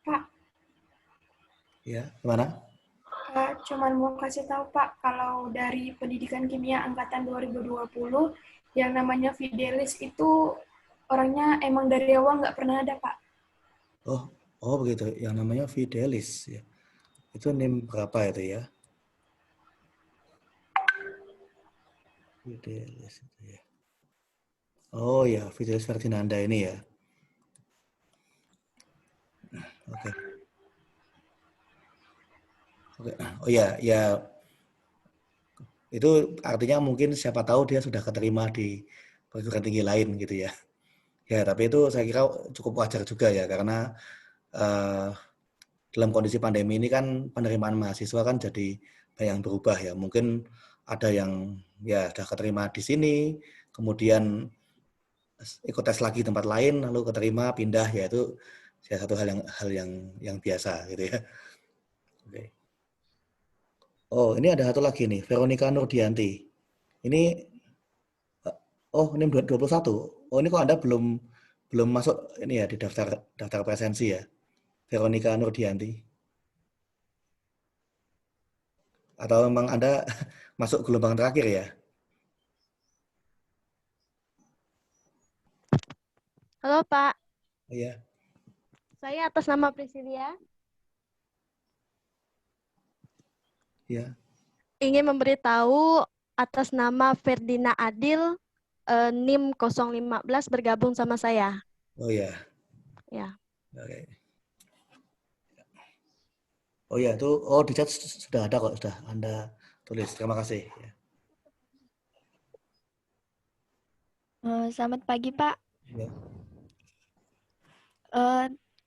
Pak, Ya, gimana? cuman mau kasih tahu Pak, kalau dari Pendidikan Kimia Angkatan 2020, yang namanya Fidelis itu orangnya emang dari awal nggak pernah ada Pak. Oh, oh begitu. Yang namanya Fidelis ya. Itu NIM berapa itu ya? Fidelis itu ya. Oh ya, Fidelis Ferdinanda ini ya. Oke. Oke. Oh ya, ya itu artinya mungkin siapa tahu dia sudah keterima di perguruan tinggi lain gitu ya. Ya, tapi itu saya kira cukup wajar juga ya karena eh, dalam kondisi pandemi ini kan penerimaan mahasiswa kan jadi banyak yang berubah ya. Mungkin ada yang ya sudah keterima di sini, kemudian ikut tes lagi tempat lain, lalu keterima pindah ya itu salah satu hal yang biasa gitu ya. Oke. Oh ini ada satu lagi nih, Veronica Nurdianti. Ini oh ini 21. Oh ini kok Anda belum belum masuk ini ya di daftar daftar presensi ya, Veronica Nurdianti. Atau memang Anda masuk gelombang terakhir ya? Halo Pak, Oh, iya. saya atas nama Prisilia Ya. ingin memberitahu atas nama Ferdina Adil, NIM 015 bergabung sama saya. Oh ya. Ya. Oke. Oh ya, itu oh di chat sudah ada kok, sudah Anda tulis. Terima kasih. Ya. Selamat pagi, Pak. Ya.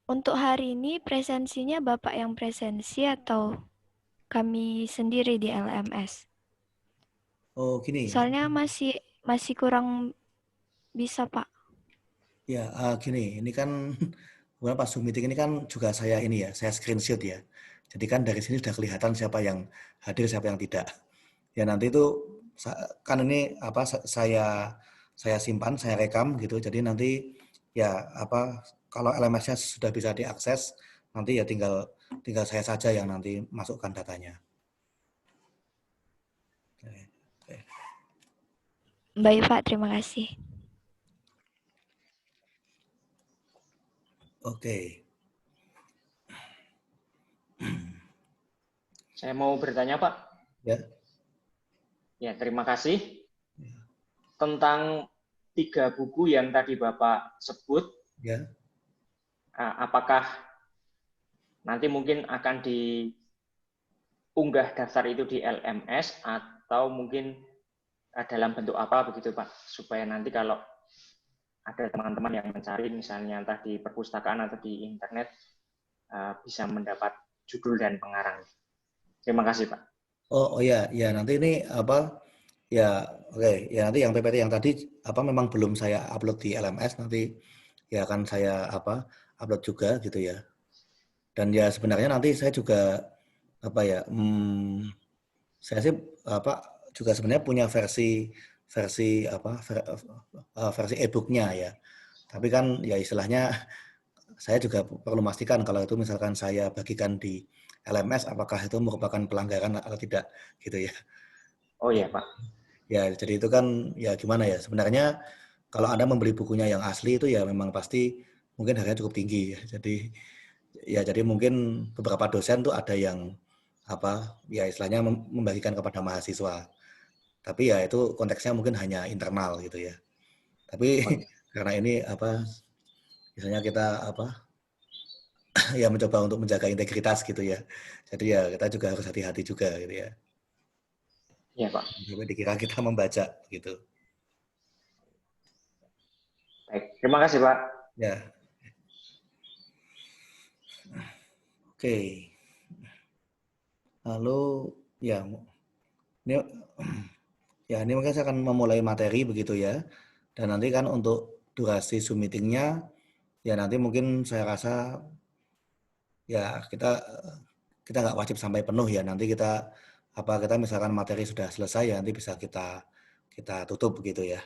Untuk hari ini presensinya Bapak yang presensi atau kami sendiri di LMS? Oh gini. Soalnya masih kurang bisa, Pak. Ya, gini, ini kan kemudian pas Zoom meeting ini kan juga saya ini ya, saya screenshot ya. Jadi kan dari sini sudah kelihatan siapa yang hadir, siapa yang tidak. Ya nanti itu kan ini apa saya simpan, saya rekam gitu. Jadi nanti ya apa kalau LMS-nya sudah bisa diakses, nanti ya tinggal tinggal saya saja yang nanti masukkan datanya. Oke. Baik, Pak. Terima kasih. Oke. Saya mau bertanya, Pak. Ya. Ya, terima kasih. Tentang 3 buku yang tadi Bapak sebut, Ya. apakah nanti mungkin akan diunggah daftar itu di LMS atau mungkin dalam bentuk apa begitu, Pak? Supaya nanti kalau ada teman-teman yang mencari misalnya entah di perpustakaan atau di internet bisa mendapat judul dan pengarang. Terima kasih, Pak. Oh ya, ya nanti ini apa? Ya, oke. Ya nanti yang PPT yang tadi apa memang belum saya upload di LMS, nanti ya akan saya apa upload juga gitu ya. Dan ya sebenarnya nanti saya juga apa ya? Saya sih apa juga sebenarnya punya versi versi apa versi e-booknya ya. Tapi kan ya istilahnya saya juga perlu memastikan kalau itu misalkan saya bagikan di LMS apakah itu merupakan pelanggaran atau tidak gitu ya. Oh ya, Pak. Ya, jadi itu kan ya gimana ya? Sebenarnya kalau Anda membeli bukunya yang asli itu ya memang pasti mungkin harganya cukup tinggi ya. Jadi mungkin beberapa dosen tuh ada yang apa ya istilahnya membagikan kepada mahasiswa. Tapi ya itu konteksnya mungkin hanya internal gitu ya. Tapi karena ini apa misalnya kita apa ya mencoba untuk menjaga integritas gitu ya. Jadi ya kita juga harus hati-hati juga gitu ya. Iya, Pak. Sampai dikira kita membaca gitu. Baik, terima kasih, Pak. Ya. Oke. Lalu ya ini ya ini mungkin saya akan memulai materi begitu ya. Dan nanti kan untuk durasi Zoom meetingnya ya nanti mungkin saya rasa ya kita nggak wajib sampai penuh ya. Nanti kita misalkan materi sudah selesai ya nanti bisa kita tutup begitu ya.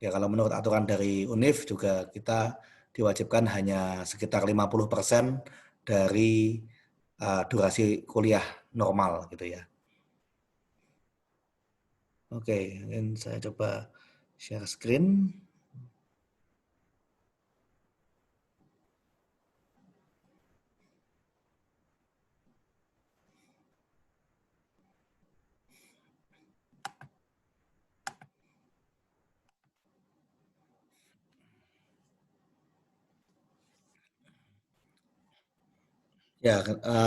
Ya kalau menurut aturan dari UNIF juga kita diwajibkan hanya sekitar 50% dari durasi kuliah normal gitu ya. Oke, mungkin saya coba share screen. Ya,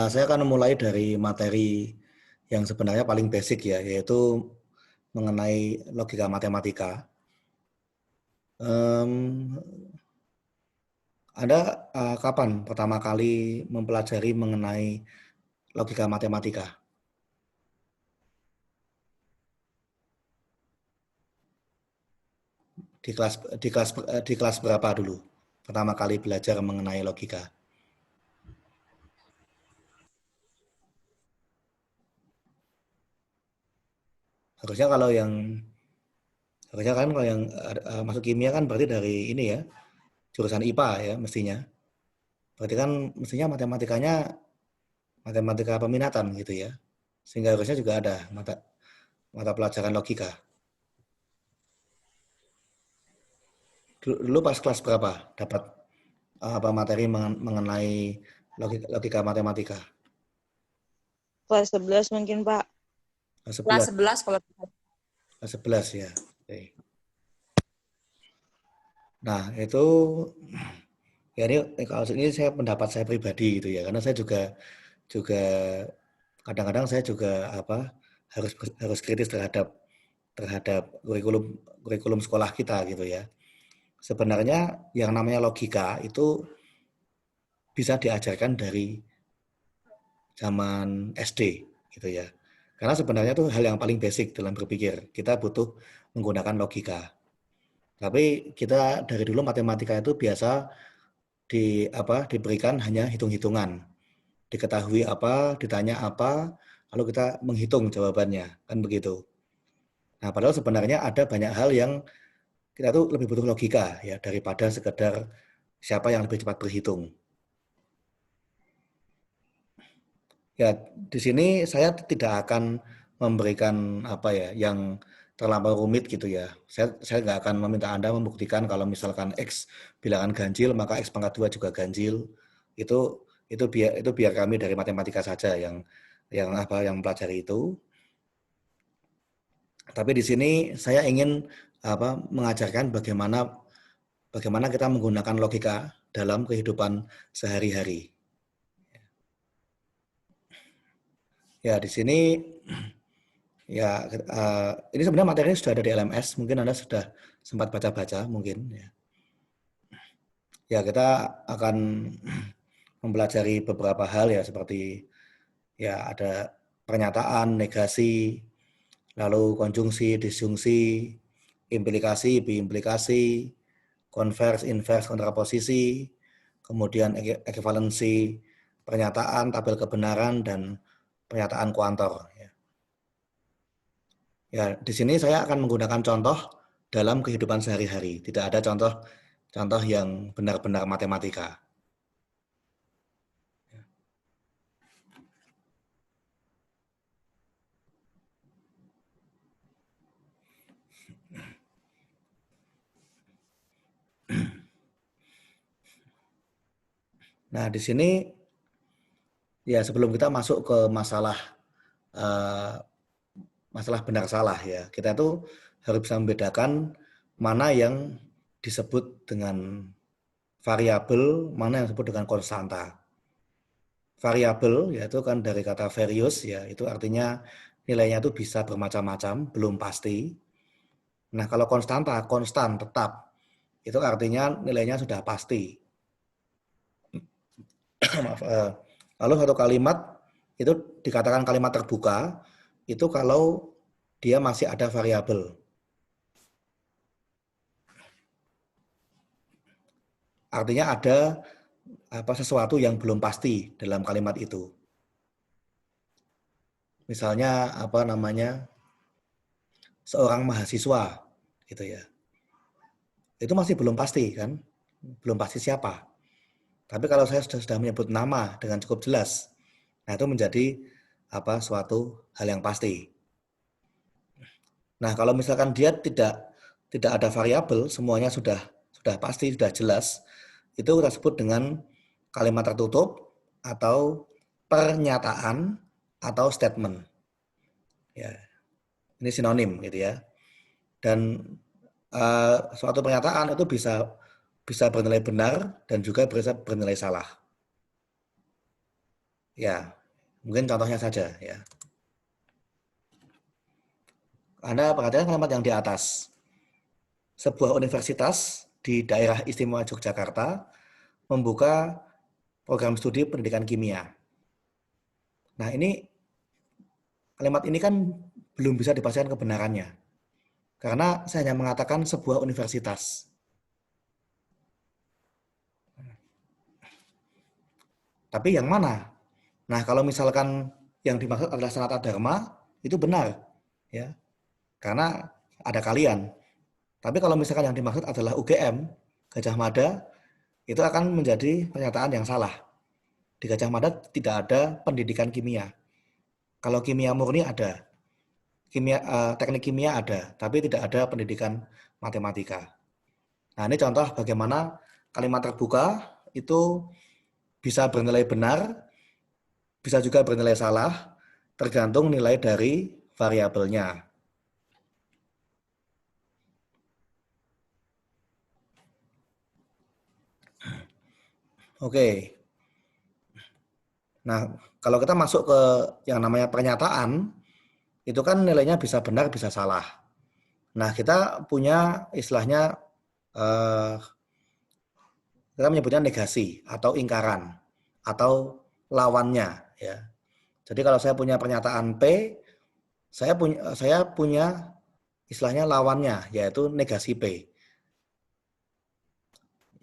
saya akan mulai dari materi yang sebenarnya paling basic ya, yaitu mengenai logika matematika. Anda kapan pertama kali mempelajari mengenai logika matematika? Di kelas berapa dulu pertama kali belajar mengenai logika? Harusnya kalau yang masuk kimia kan berarti dari ini ya, jurusan IPA ya mestinya. Berarti kan mestinya matematika peminatan gitu ya. Sehingga harusnya juga ada mata pelajaran logika. Dulu pas kelas berapa dapat materi mengenai logika matematika? Kelas 11 mungkin, Pak. Kelas 11 kalau Kelas 11 ya. Oke. Nah, itu ya ini saya pendapat saya pribadi gitu ya. Karena saya juga kadang-kadang saya juga harus kritis terhadap kurikulum sekolah kita gitu ya. Sebenarnya yang namanya logika itu bisa diajarkan dari zaman SD gitu ya. Karena sebenarnya itu hal yang paling basic dalam berpikir. Kita butuh menggunakan logika. Tapi kita dari dulu matematika itu biasa diberikan hanya hitung-hitungan. Diketahui apa, ditanya apa, lalu kita menghitung jawabannya, kan begitu. Nah, padahal sebenarnya ada banyak hal yang kita tuh lebih butuh logika ya daripada sekedar siapa yang lebih cepat berhitung. Ya, di sini saya tidak akan memberikan yang terlampau rumit gitu ya. Saya nggak akan meminta Anda membuktikan kalau misalkan X bilangan ganjil, maka X pangkat 2 juga ganjil. Itu biar kami dari matematika saja yang mempelajari itu. Tapi di sini saya ingin mengajarkan bagaimana kita menggunakan logika dalam kehidupan sehari-hari. Ya, di sini ya ini sebenarnya materinya sudah ada di LMS, mungkin Anda sudah sempat baca-baca mungkin ya. Ya, kita akan mempelajari beberapa hal ya seperti ya ada pernyataan, negasi, lalu konjungsi, disjungsi, implikasi, biimplikasi, konvers, invers, kontraposisi, kemudian ekuivalensi pernyataan, tabel kebenaran, dan pernyataan kuantor. Ya, di sini saya akan menggunakan contoh dalam kehidupan sehari-hari. Tidak ada contoh yang benar-benar matematika. Nah, di sini ya sebelum kita masuk ke masalah benar salah ya, kita tuh harus bisa membedakan mana yang disebut dengan variabel, mana yang disebut dengan konstanta. Variabel yaitu kan dari kata various ya, itu artinya nilainya itu bisa bermacam-macam, belum pasti. Nah, kalau konstanta, konstan, tetap, itu artinya nilainya sudah pasti. Maaf, lalu satu kalimat itu dikatakan kalimat terbuka itu kalau dia masih ada variabel. Artinya ada sesuatu yang belum pasti dalam kalimat itu. Misalnya seorang mahasiswa gitu ya. Itu masih belum pasti kan? Belum pasti siapa. Tapi kalau saya sudah menyebut nama dengan cukup jelas, nah itu menjadi suatu hal yang pasti. Nah, kalau misalkan dia tidak ada variabel, semuanya sudah pasti, sudah jelas, itu kita sebut dengan kalimat tertutup atau pernyataan atau statement. Ya, ini sinonim gitu ya. Dan suatu pernyataan itu bisa bernilai benar dan juga bisa bernilai salah. Ya, mungkin contohnya saja ya. Anda perhatikan kalimat yang di atas. Sebuah universitas di daerah istimewa Yogyakarta membuka program studi pendidikan kimia. Nah, kalimat ini kan belum bisa dipastikan kebenarannya. Karena saya hanya mengatakan sebuah universitas. Tapi yang mana? Nah, kalau misalkan yang dimaksud adalah Sanata Dharma, itu benar. Ya. Karena ada kalian. Tapi kalau misalkan yang dimaksud adalah UGM, Gajah Mada, itu akan menjadi pernyataan yang salah. Di Gajah Mada tidak ada pendidikan kimia. Kalau kimia murni ada. Teknik kimia ada, tapi tidak ada pendidikan matematika. Nah, ini contoh bagaimana kalimat terbuka itu bisa bernilai benar, bisa juga bernilai salah, tergantung nilai dari variabelnya. Oke. Nah, kalau kita masuk ke yang namanya pernyataan, itu kan nilainya bisa benar, bisa salah. Nah, kita punya istilahnya, kita menyebutnya negasi atau ingkaran atau lawannya. Ya. Jadi kalau saya punya pernyataan P, saya punya istilahnya lawannya, yaitu negasi P.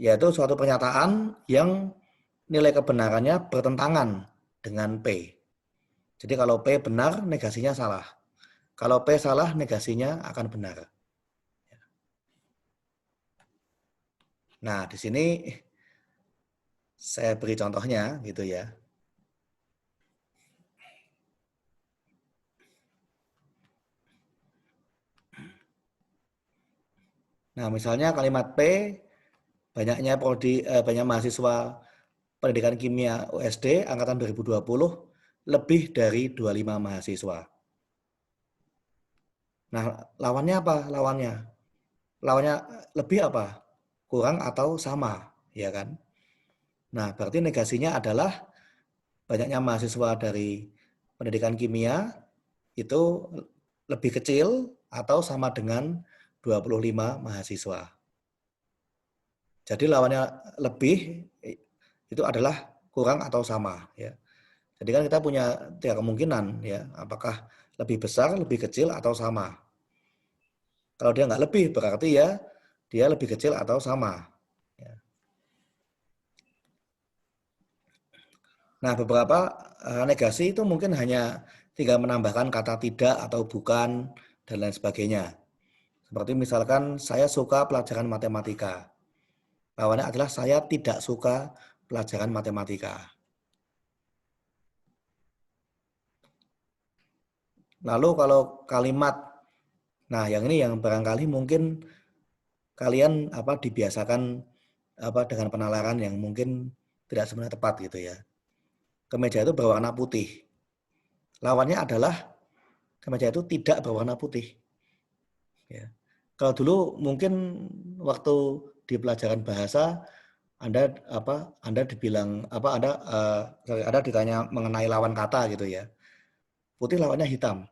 Yaitu suatu pernyataan yang nilai kebenarannya bertentangan dengan P. Jadi kalau P benar, negasinya salah. Kalau P salah, negasinya akan benar. Nah, di sini saya beri contohnya gitu ya. Nah, misalnya kalimat P, banyaknya banyak mahasiswa pendidikan kimia USD angkatan 2020 lebih dari 25 mahasiswa. Nah, lawannya apa? Lawannya lebih apa? Kurang atau sama, ya kan? Nah, berarti negasinya adalah banyaknya mahasiswa dari pendidikan kimia itu lebih kecil atau sama dengan 25 mahasiswa. Jadi lawannya lebih itu adalah kurang atau sama, ya. Jadi kan kita punya 3 kemungkinan, ya, apakah lebih besar, lebih kecil atau sama. Kalau dia nggak lebih berarti ya dia lebih kecil atau sama. Ya. Nah, beberapa negasi itu mungkin hanya tinggal menambahkan kata tidak atau bukan dan lain sebagainya. Seperti misalkan saya suka pelajaran matematika. Lawannya adalah saya tidak suka pelajaran matematika. Lalu kalau kalimat, nah yang ini yang barangkali mungkin kalian dibiasakan dengan penalaran yang mungkin tidak sebenarnya tepat gitu ya. Kemeja itu berwarna putih. Lawannya adalah kemeja itu tidak berwarna putih. Ya. Kalau dulu mungkin waktu di pelajaran bahasa Anda dibilang Anda ditanya mengenai lawan kata gitu ya. Putih lawannya hitam.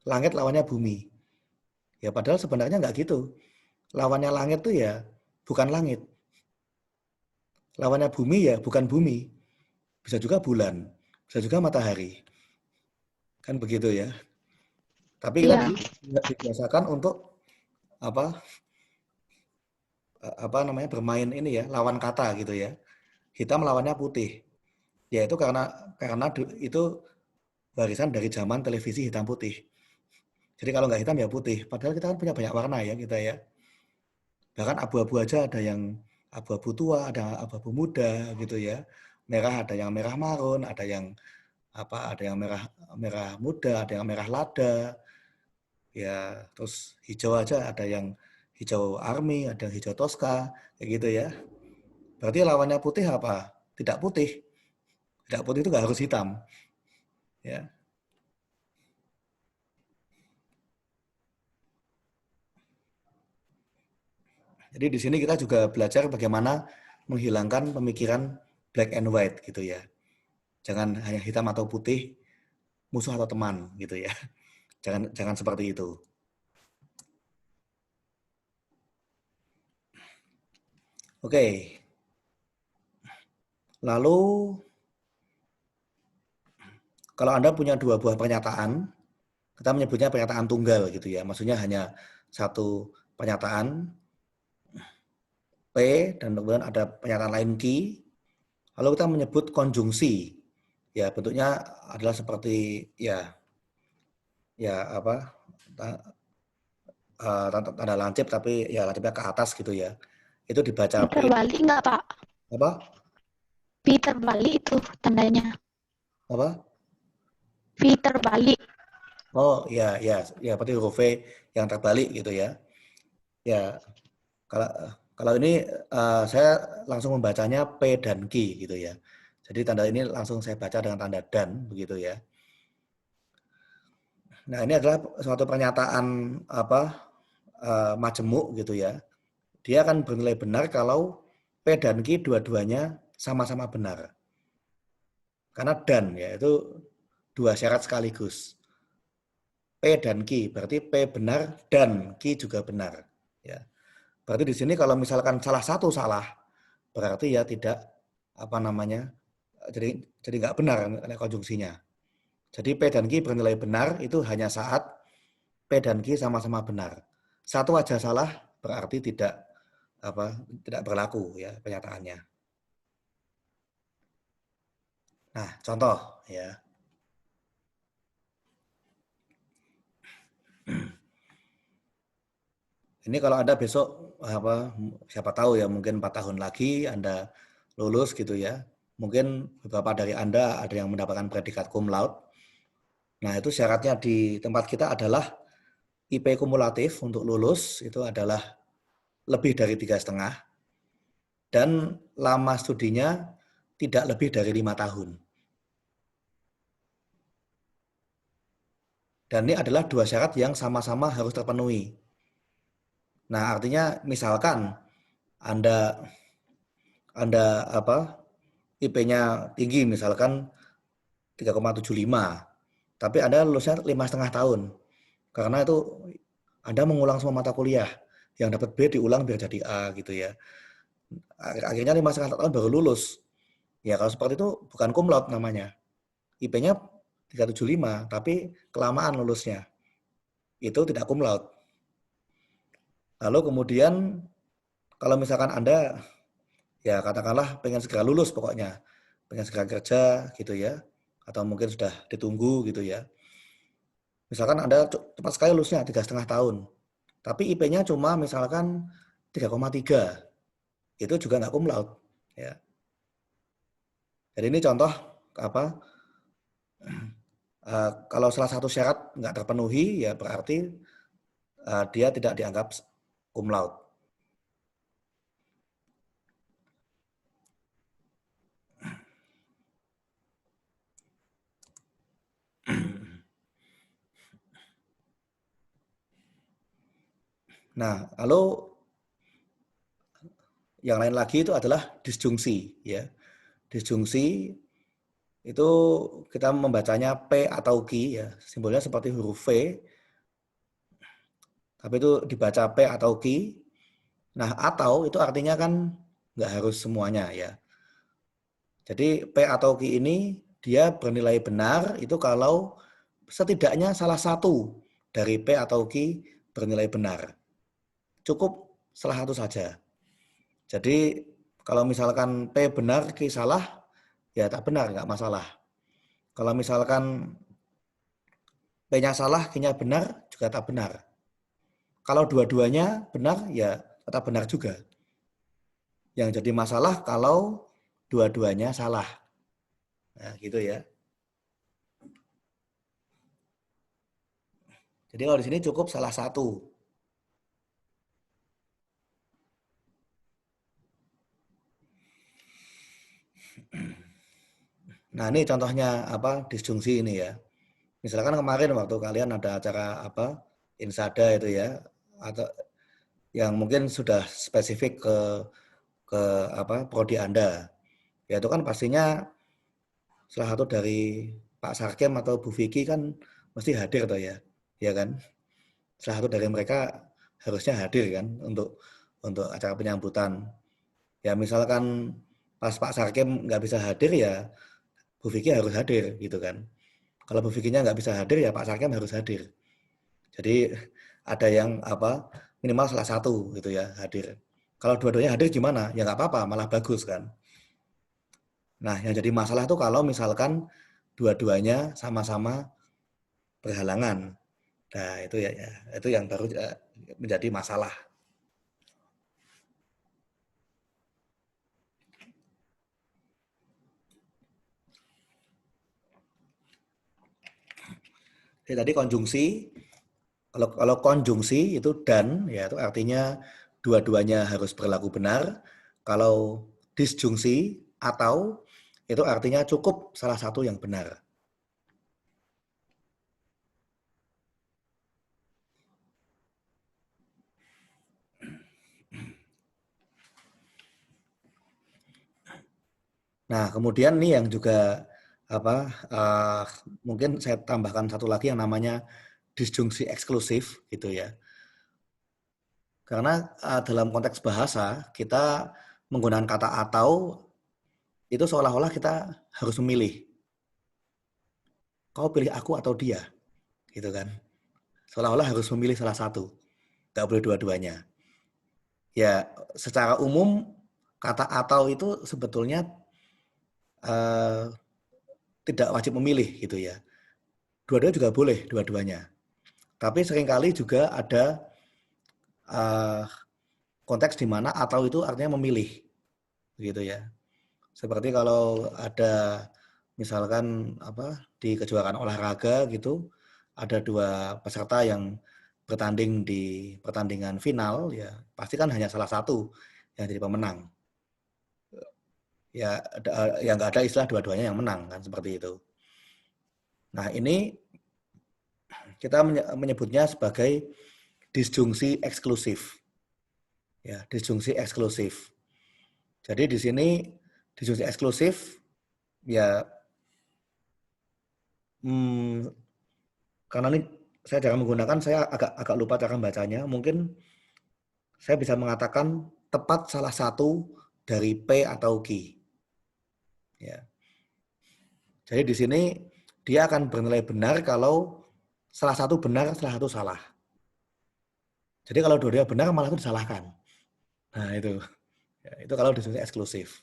Langit lawannya bumi. Ya padahal sebenarnya nggak gitu. Lawannya langit tuh ya bukan langit. Lawannya bumi ya bukan bumi. Bisa juga bulan, bisa juga matahari. Kan begitu ya. Tapi kita dibiasakan untuk bermain ini ya, lawan kata gitu ya. Hitam lawannya putih. Ya itu karena itu warisan dari zaman televisi hitam putih. Jadi kalau nggak hitam ya putih. Padahal kita kan punya banyak warna ya kita ya. Bahkan abu-abu aja ada yang abu-abu tua, ada abu-abu muda gitu ya. Merah ada yang merah marun, ada yang ada yang merah muda, ada yang merah lada. Ya, terus hijau aja ada yang hijau army, ada yang hijau toska, kayak gitu ya. Berarti lawannya putih apa? Tidak putih. Tidak putih itu nggak harus hitam. Ya. Jadi di sini kita juga belajar bagaimana menghilangkan pemikiran black and white gitu ya. Jangan hanya hitam atau putih, musuh atau teman gitu ya. Jangan seperti itu. Oke. Lalu kalau Anda punya 2 buah pernyataan, kita menyebutnya pernyataan tunggal gitu ya. Maksudnya hanya satu pernyataan P dan kemudian ada pernyataan lain Q. Lalu kita menyebut konjungsi. Ya, bentuknya adalah seperti tanda lancip tapi ya lancipnya ke atas gitu ya. Itu dibaca P. Terbalik nggak, Pak? Apa? V terbalik itu tandanya. Apa? V terbalik. Oh, ya berarti huruf V yang terbalik gitu ya. Ya, kalau ini saya langsung membacanya P dan Q gitu ya. Jadi tanda ini langsung saya baca dengan tanda dan begitu ya. Nah, ini adalah suatu pernyataan majemuk gitu ya. Dia akan bernilai benar kalau P dan Q dua-duanya sama-sama benar. Karena dan ya itu 2 syarat sekaligus. P dan Q, berarti P benar dan Q juga benar. Ya. Berarti di sini kalau misalkan salah satu salah, berarti ya tidak jadi nggak benar konjungsinya. Jadi P dan Q bernilai benar itu hanya saat P dan Q sama-sama benar. Satu aja salah berarti tidak berlaku ya pernyataannya. Nah, contoh ya. Ini kalau Anda besok siapa tahu ya mungkin 4 tahun lagi Anda lulus gitu ya. Mungkin beberapa dari Anda ada yang mendapatkan predikat cum laude. Nah, itu syaratnya di tempat kita adalah IP kumulatif untuk lulus itu adalah lebih dari 3,5 dan lama studinya tidak lebih dari 5 tahun. Dan ini adalah 2 syarat yang sama-sama harus terpenuhi. Nah, artinya misalkan Anda IP-nya tinggi misalkan 3,75, tapi Anda lulusnya 5,5 tahun. Karena itu Anda mengulang semua mata kuliah, yang dapat B diulang biar jadi A gitu ya. Akhirnya 5,5 tahun baru lulus. Ya kalau seperti itu bukan cum laude namanya. IP-nya 3,75, tapi kelamaan lulusnya. Itu tidak cum laude. Lalu kemudian kalau misalkan Anda ya katakanlah pengen segera lulus pokoknya, pengen segera kerja gitu ya, atau mungkin sudah ditunggu gitu ya. Misalkan Anda cepat sekali lulusnya 3,5 tahun, tapi IP-nya cuma misalkan 3,3, itu juga nggak cum laude. Ya. Jadi ini contoh kalau salah satu syarat nggak terpenuhi ya berarti dia tidak dianggap cum laude. Nah, lalu yang lain lagi itu adalah disjungsi ya. Disjungsi itu kita membacanya P atau Q ya, simbolnya seperti huruf V. Tapi itu dibaca P atau Q. Nah, atau itu artinya kan nggak harus semuanya ya. Jadi P atau Q ini dia bernilai benar itu kalau setidaknya salah satu dari P atau Q bernilai benar. Cukup salah satu saja. Jadi kalau misalkan P benar, Q salah, ya tak benar, nggak masalah. Kalau misalkan P-nya salah, Q-nya benar, juga tak benar. Kalau dua-duanya benar, ya tetap benar juga. yang jadi masalah kalau dua-duanya salah. Nah, gitu ya. Jadi kalau di sini cukup salah satu. Nah, ini contohnya apa disjungsi ini ya. Misalkan kemarin waktu kalian ada acara apa Insada itu ya, atau yang mungkin sudah spesifik ke apa prodi Anda. Ya itu kan pastinya salah satu dari Pak Sarkem atau Bu Vicky kan mesti hadir tuh ya. Ya kan? Salah satu dari mereka harusnya hadir kan untuk acara penyambutan. Ya misalkan pas Pak Sarkem nggak bisa hadir ya Bu Vicky harus hadir gitu kan. Kalau Bu Vicky-nya nggak bisa hadir ya Pak Sarkem harus hadir. Jadi ada yang apa minimal salah satu gitu ya hadir. Kalau dua-duanya hadir gimana? Ya nggak apa-apa, malah bagus kan. Nah yang jadi masalah tuh kalau misalkan dua-duanya sama-sama berhalangan. Nah itu ya itu yang baru menjadi masalah. Jadi tadi konjungsi, kalau konjungsi itu dan, ya itu artinya dua-duanya harus berlaku benar. Kalau disjungsi atau itu artinya cukup salah satu yang benar. Nah kemudian nih yang juga apa mungkin saya tambahkan satu lagi yang namanya disjungsi eksklusif gitu ya. Karena dalam konteks bahasa kita menggunakan kata atau itu seolah-olah kita harus memilih. Kau pilih aku atau dia, gitu kan? Seolah-olah harus memilih salah satu, nggak boleh dua-duanya. Ya, secara umum kata atau itu sebetulnya tidak wajib memilih, gitu ya. Dua-duanya juga boleh, dua-duanya. Tapi seringkali juga ada konteks di mana atau itu artinya memilih, gitu ya. Seperti kalau ada misalkan apa di kejuaraan olahraga gitu, ada dua peserta yang bertanding di pertandingan final, ya pasti kan hanya salah satu yang jadi pemenang. Ya, yang nggak ada istilah dua-duanya yang menang kan seperti itu. Nah ini kita menyebutnya sebagai disjungsi eksklusif. Ya, disjungsi eksklusif. Jadi di sini disjungsi eksklusif ya karena ini saya jarang menggunakan, saya agak lupa cara bacanya. Mungkin saya bisa mengatakan tepat salah satu dari P atau Q. Ya. Jadi di sini dia akan bernilai benar kalau salah satu benar, salah satu salah. Jadi kalau dua-duanya benar malah itu disalahkan. Nah itu, ya, itu kalau disebut eksklusif.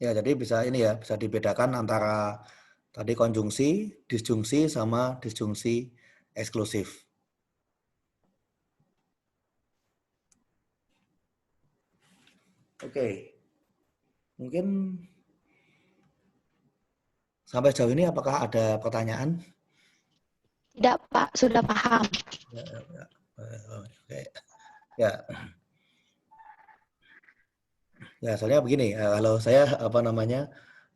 Ya, jadi bisa ini ya, bisa dibedakan antara tadi konjungsi, disjungsi sama disjungsi eksklusif. Oke. Mungkin sampai sejauh ini apakah ada pertanyaan? Tidak, Pak. Sudah paham. Oke. Ya. Ya, soalnya begini, kalau saya apa namanya,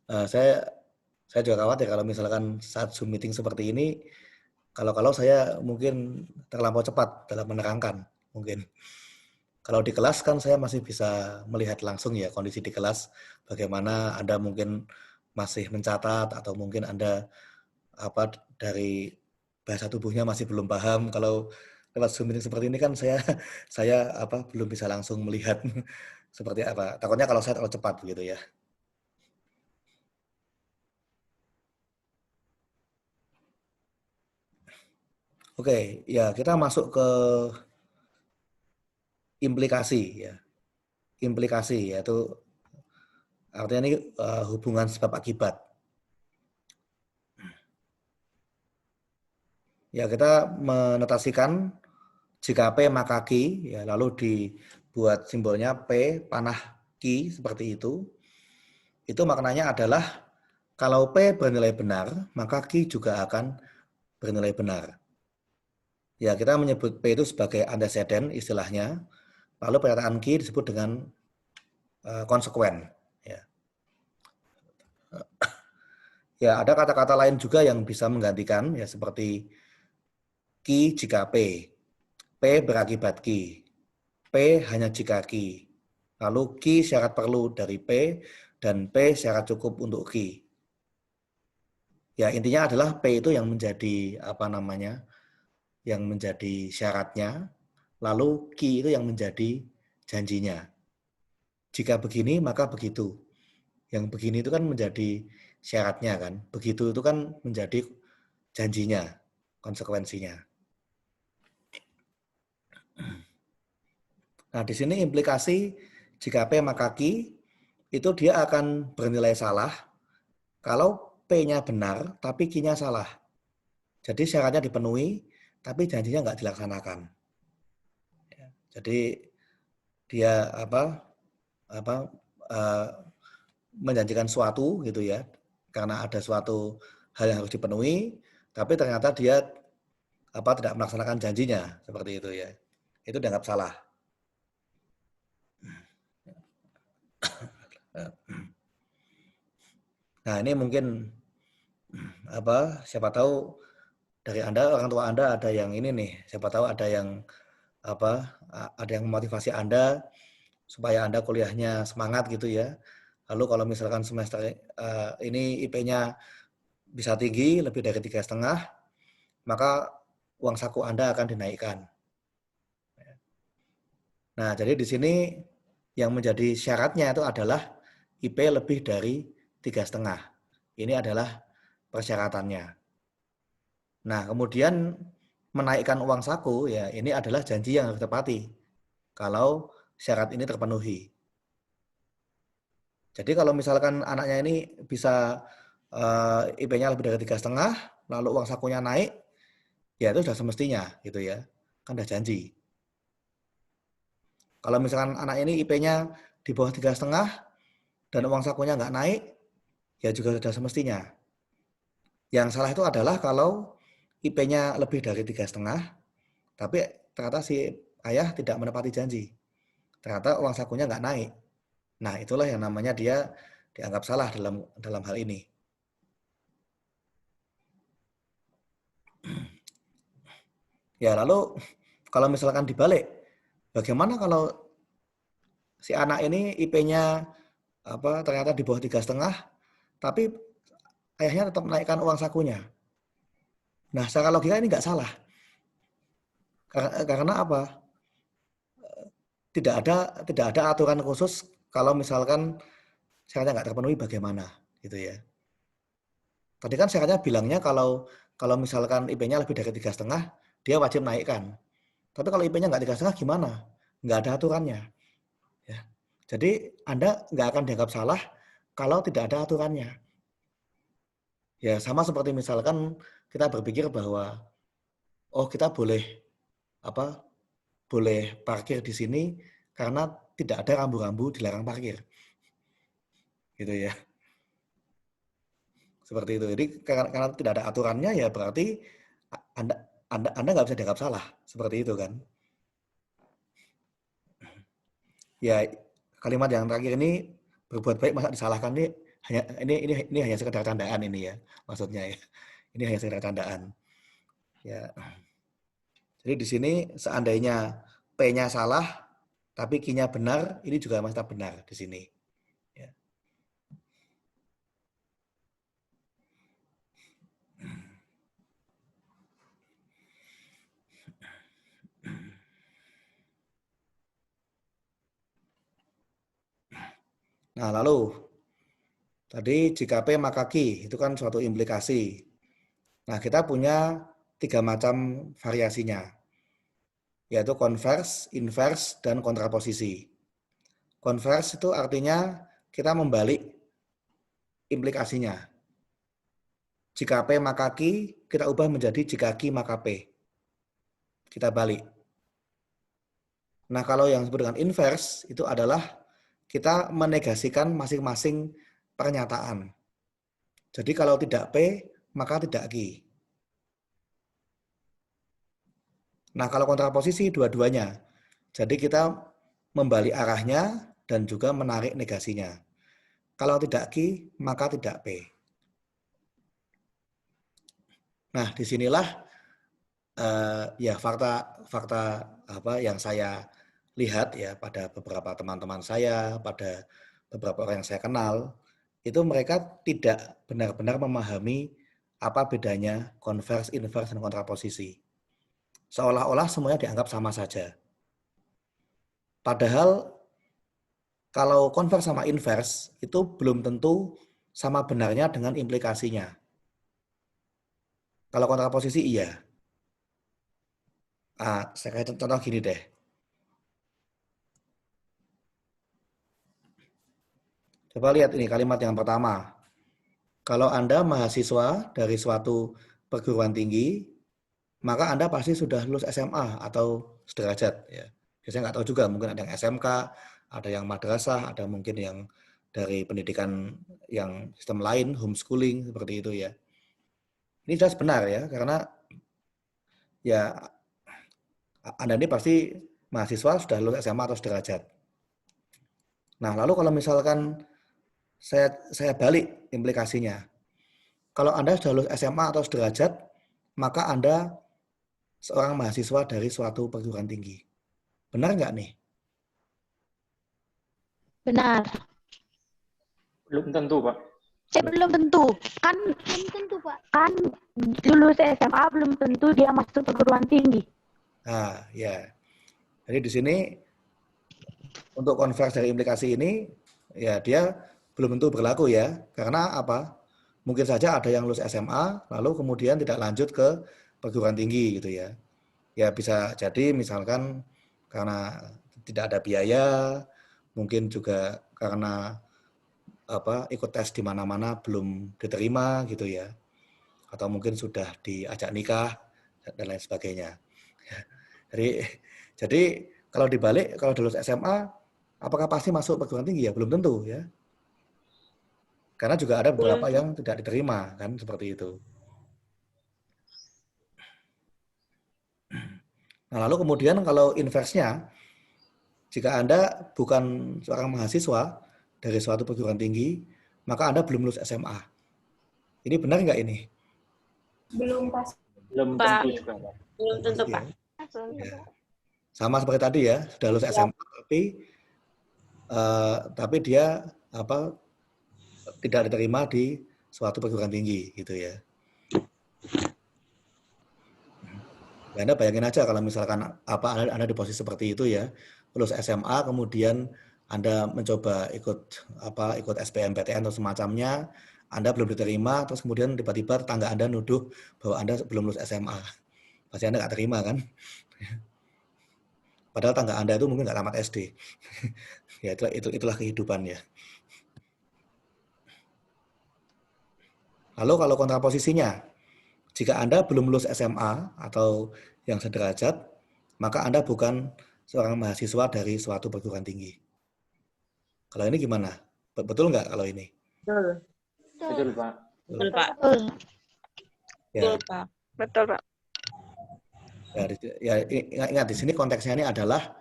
saya juga khawatir kalau misalkan saat Zoom meeting seperti ini, kalau saya mungkin terlampau cepat dalam menerangkan, mungkin. Kalau di kelas kan saya masih bisa melihat langsung ya kondisi di kelas, bagaimana Anda mungkin masih mencatat atau mungkin Anda apa dari bahasa tubuhnya masih belum paham. Kalau lewat Zoom meeting seperti ini kan saya apa belum bisa langsung melihat seperti apa. Takutnya kalau saya terlalu cepat begitu ya. Oke, ya kita masuk ke implikasi ya. Implikasi yaitu Artinya ini hubungan sebab akibat. Ya, kita menotasikan jika P maka Q, ya, lalu dibuat simbolnya P panah Q seperti itu. Itu maknanya adalah kalau P bernilai benar, maka Q juga akan bernilai benar. Ya, kita menyebut P itu sebagai antecedent istilahnya. Lalu pernyataan Q disebut dengan konsekuen. Ya, ada kata-kata lain juga yang bisa menggantikan, ya, seperti Q jika P. P berakibat Q. P hanya jika Q. Lalu Q syarat perlu dari P dan P syarat cukup untuk Q. Ya, intinya adalah P itu yang menjadi yang menjadi syaratnya, lalu Q itu yang menjadi janjinya. Jika begini maka begitu. Yang begini itu kan menjadi syaratnya kan. Begitu itu kan menjadi janjinya, konsekuensinya. Nah, di sini implikasi jika P maka Q itu dia akan bernilai salah kalau P-nya benar tapi Q-nya salah. Jadi syaratnya dipenuhi tapi janjinya nggak dilaksanakan. Jadi dia menjanjikan suatu gitu ya, karena ada suatu hal yang harus dipenuhi, tapi ternyata dia tidak melaksanakan janjinya seperti itu ya. Itu dianggap salah. Nah, ini mungkin siapa tahu dari Anda, orang tua Anda ada yang ini nih, siapa tahu ada yang ada yang memotivasi Anda supaya Anda kuliahnya semangat gitu ya. Lalu kalau misalkan semester ini IP-nya bisa tinggi, lebih dari 3,5, maka uang saku Anda akan dinaikkan. Nah, jadi di sini yang menjadi syaratnya itu adalah IP lebih dari 3,5. Ini adalah persyaratannya. Nah, kemudian menaikkan uang saku, ya ini adalah janji yang harus ditepati kalau syarat ini terpenuhi. Jadi kalau misalkan anaknya ini bisa IP-nya lebih dari 3,5, lalu uang sakunya naik, ya itu sudah semestinya gitu ya, kan udah janji. Kalau misalkan anak ini IP-nya di bawah 3,5 dan uang sakunya nggak naik, ya juga sudah semestinya. Yang salah itu adalah kalau IP-nya lebih dari 3,5, tapi ternyata si ayah tidak menepati janji. Ternyata uang sakunya nggak naik. Nah, itulah yang namanya dia dianggap salah dalam hal ini. Ya, lalu kalau misalkan dibalik, bagaimana kalau si anak ini IP-nya ternyata di bawah 3,5, tapi ayahnya tetap menaikkan uang sakunya. Nah, secara logika ini nggak salah. Karena apa? Tidak ada aturan khusus kalau misalkan syaratnya nggak terpenuhi bagaimana, gitu ya. Tadi kan syaratnya bilangnya kalau misalkan IP-nya lebih dari 3,5, dia wajib naikkan. Tapi kalau IP-nya nggak 3,5 gimana? Nggak ada aturannya. Ya. Jadi Anda nggak akan dianggap salah kalau tidak ada aturannya. Ya sama seperti misalkan kita berpikir bahwa kita boleh parkir di sini karena tidak ada rambu-rambu dilarang parkir. Gitu ya. Seperti itu. Jadi karena tidak ada aturannya ya berarti Anda nggak bisa dianggap salah. Seperti itu kan. Ya kalimat yang terakhir ini berbuat baik masa disalahkan ini hanya sekedar candaan ini ya maksudnya ya. Ini hanya sekedar candaan. Ya. Jadi di sini seandainya P-nya salah tapi Q-nya benar, ini juga masih benar di sini. Ya. Nah, lalu tadi jika P maka Q, itu kan suatu implikasi. Nah, kita punya 3 macam variasinya, yaitu konvers, invers, dan kontraposisi. Konvers itu artinya kita membalik implikasinya. Jika P maka Q, kita ubah menjadi jika Q maka P. Kita balik. Nah, kalau yang disebut dengan inverse, itu adalah kita menegasikan masing-masing pernyataan. Jadi kalau tidak P, maka tidak Q. Nah, kalau kontraposisi dua-duanya. Jadi kita membalik arahnya dan juga menarik negasinya. Kalau tidak Q, maka tidak P. Nah, disinilah ya fakta apa yang saya lihat ya pada beberapa teman-teman saya, pada beberapa orang yang saya kenal, itu mereka tidak benar-benar memahami apa bedanya konvers, invers, dan kontraposisi. Seolah-olah semuanya dianggap sama saja. Padahal kalau konvers sama invers itu belum tentu sama benarnya dengan implikasinya. Kalau kontraposisi iya. Saya kasih contoh gini deh. Coba lihat ini kalimat yang pertama. Kalau Anda mahasiswa dari suatu perguruan tinggi, maka Anda pasti sudah lulus SMA atau sederajat. Ya. Saya nggak tahu juga, mungkin ada yang SMK, ada yang madrasah, ada mungkin yang dari pendidikan yang sistem lain, homeschooling, seperti itu ya. Ini jelas benar ya, karena ya Anda ini pasti mahasiswa sudah lulus SMA atau sederajat. Nah, lalu kalau misalkan saya balik implikasinya. Kalau Anda sudah lulus SMA atau sederajat, maka Anda seorang mahasiswa dari suatu perguruan tinggi. Benar nggak nih? Benar. Belum tentu, Pak. Belum tentu. Kan Belum tentu, Pak. kan lulus SMA belum tentu dia masuk perguruan tinggi. Nah, ya. Jadi di sini untuk konvers dari implikasi ini, ya dia belum tentu berlaku ya. Karena apa? Mungkin saja ada yang lulus SMA, lalu kemudian tidak lanjut ke perguruan tinggi gitu ya. Ya bisa jadi misalkan karena tidak ada biaya, mungkin juga karena ikut tes di mana-mana belum diterima gitu ya. Atau mungkin sudah diajak nikah dan lain sebagainya. Jadi kalau dibalik, kalau lulus SMA, apakah pasti masuk perguruan tinggi? Ya belum tentu ya. Karena juga ada beberapa yang tidak diterima kan seperti itu. Nah lalu kemudian kalau inversnya, jika Anda bukan seorang mahasiswa dari suatu perguruan tinggi, maka Anda belum lulus SMA. Ini benar nggak ini? Belum pas. Belum Pak. tentu juga, Pak. Belum tentu, Pak. Ya. Sama seperti tadi ya, sudah lulus SMA tapi dia tidak diterima di suatu perguruan tinggi gitu ya. Anda bayangin aja kalau misalkan Anda di posisi seperti itu ya, lulus SMA kemudian Anda mencoba ikut SBMPTN atau semacamnya, Anda belum diterima, terus kemudian tiba-tiba tetangga Anda nuduh bahwa Anda belum lulus SMA. Pasti Anda nggak terima kan? Padahal tangga Anda itu mungkin nggak tamat SD. Ya itulah kehidupan ya. Lalu kalau kontraposisinya, jika Anda belum lulus SMA atau yang sederajat, maka Anda bukan seorang mahasiswa dari suatu perguruan tinggi. Kalau ini gimana? Betul nggak kalau ini? Betul. Betul, Pak. Betul, Pak. Ya. Betul, Pak. Betul, Pak. Ya, ingat di sini konteksnya ini adalah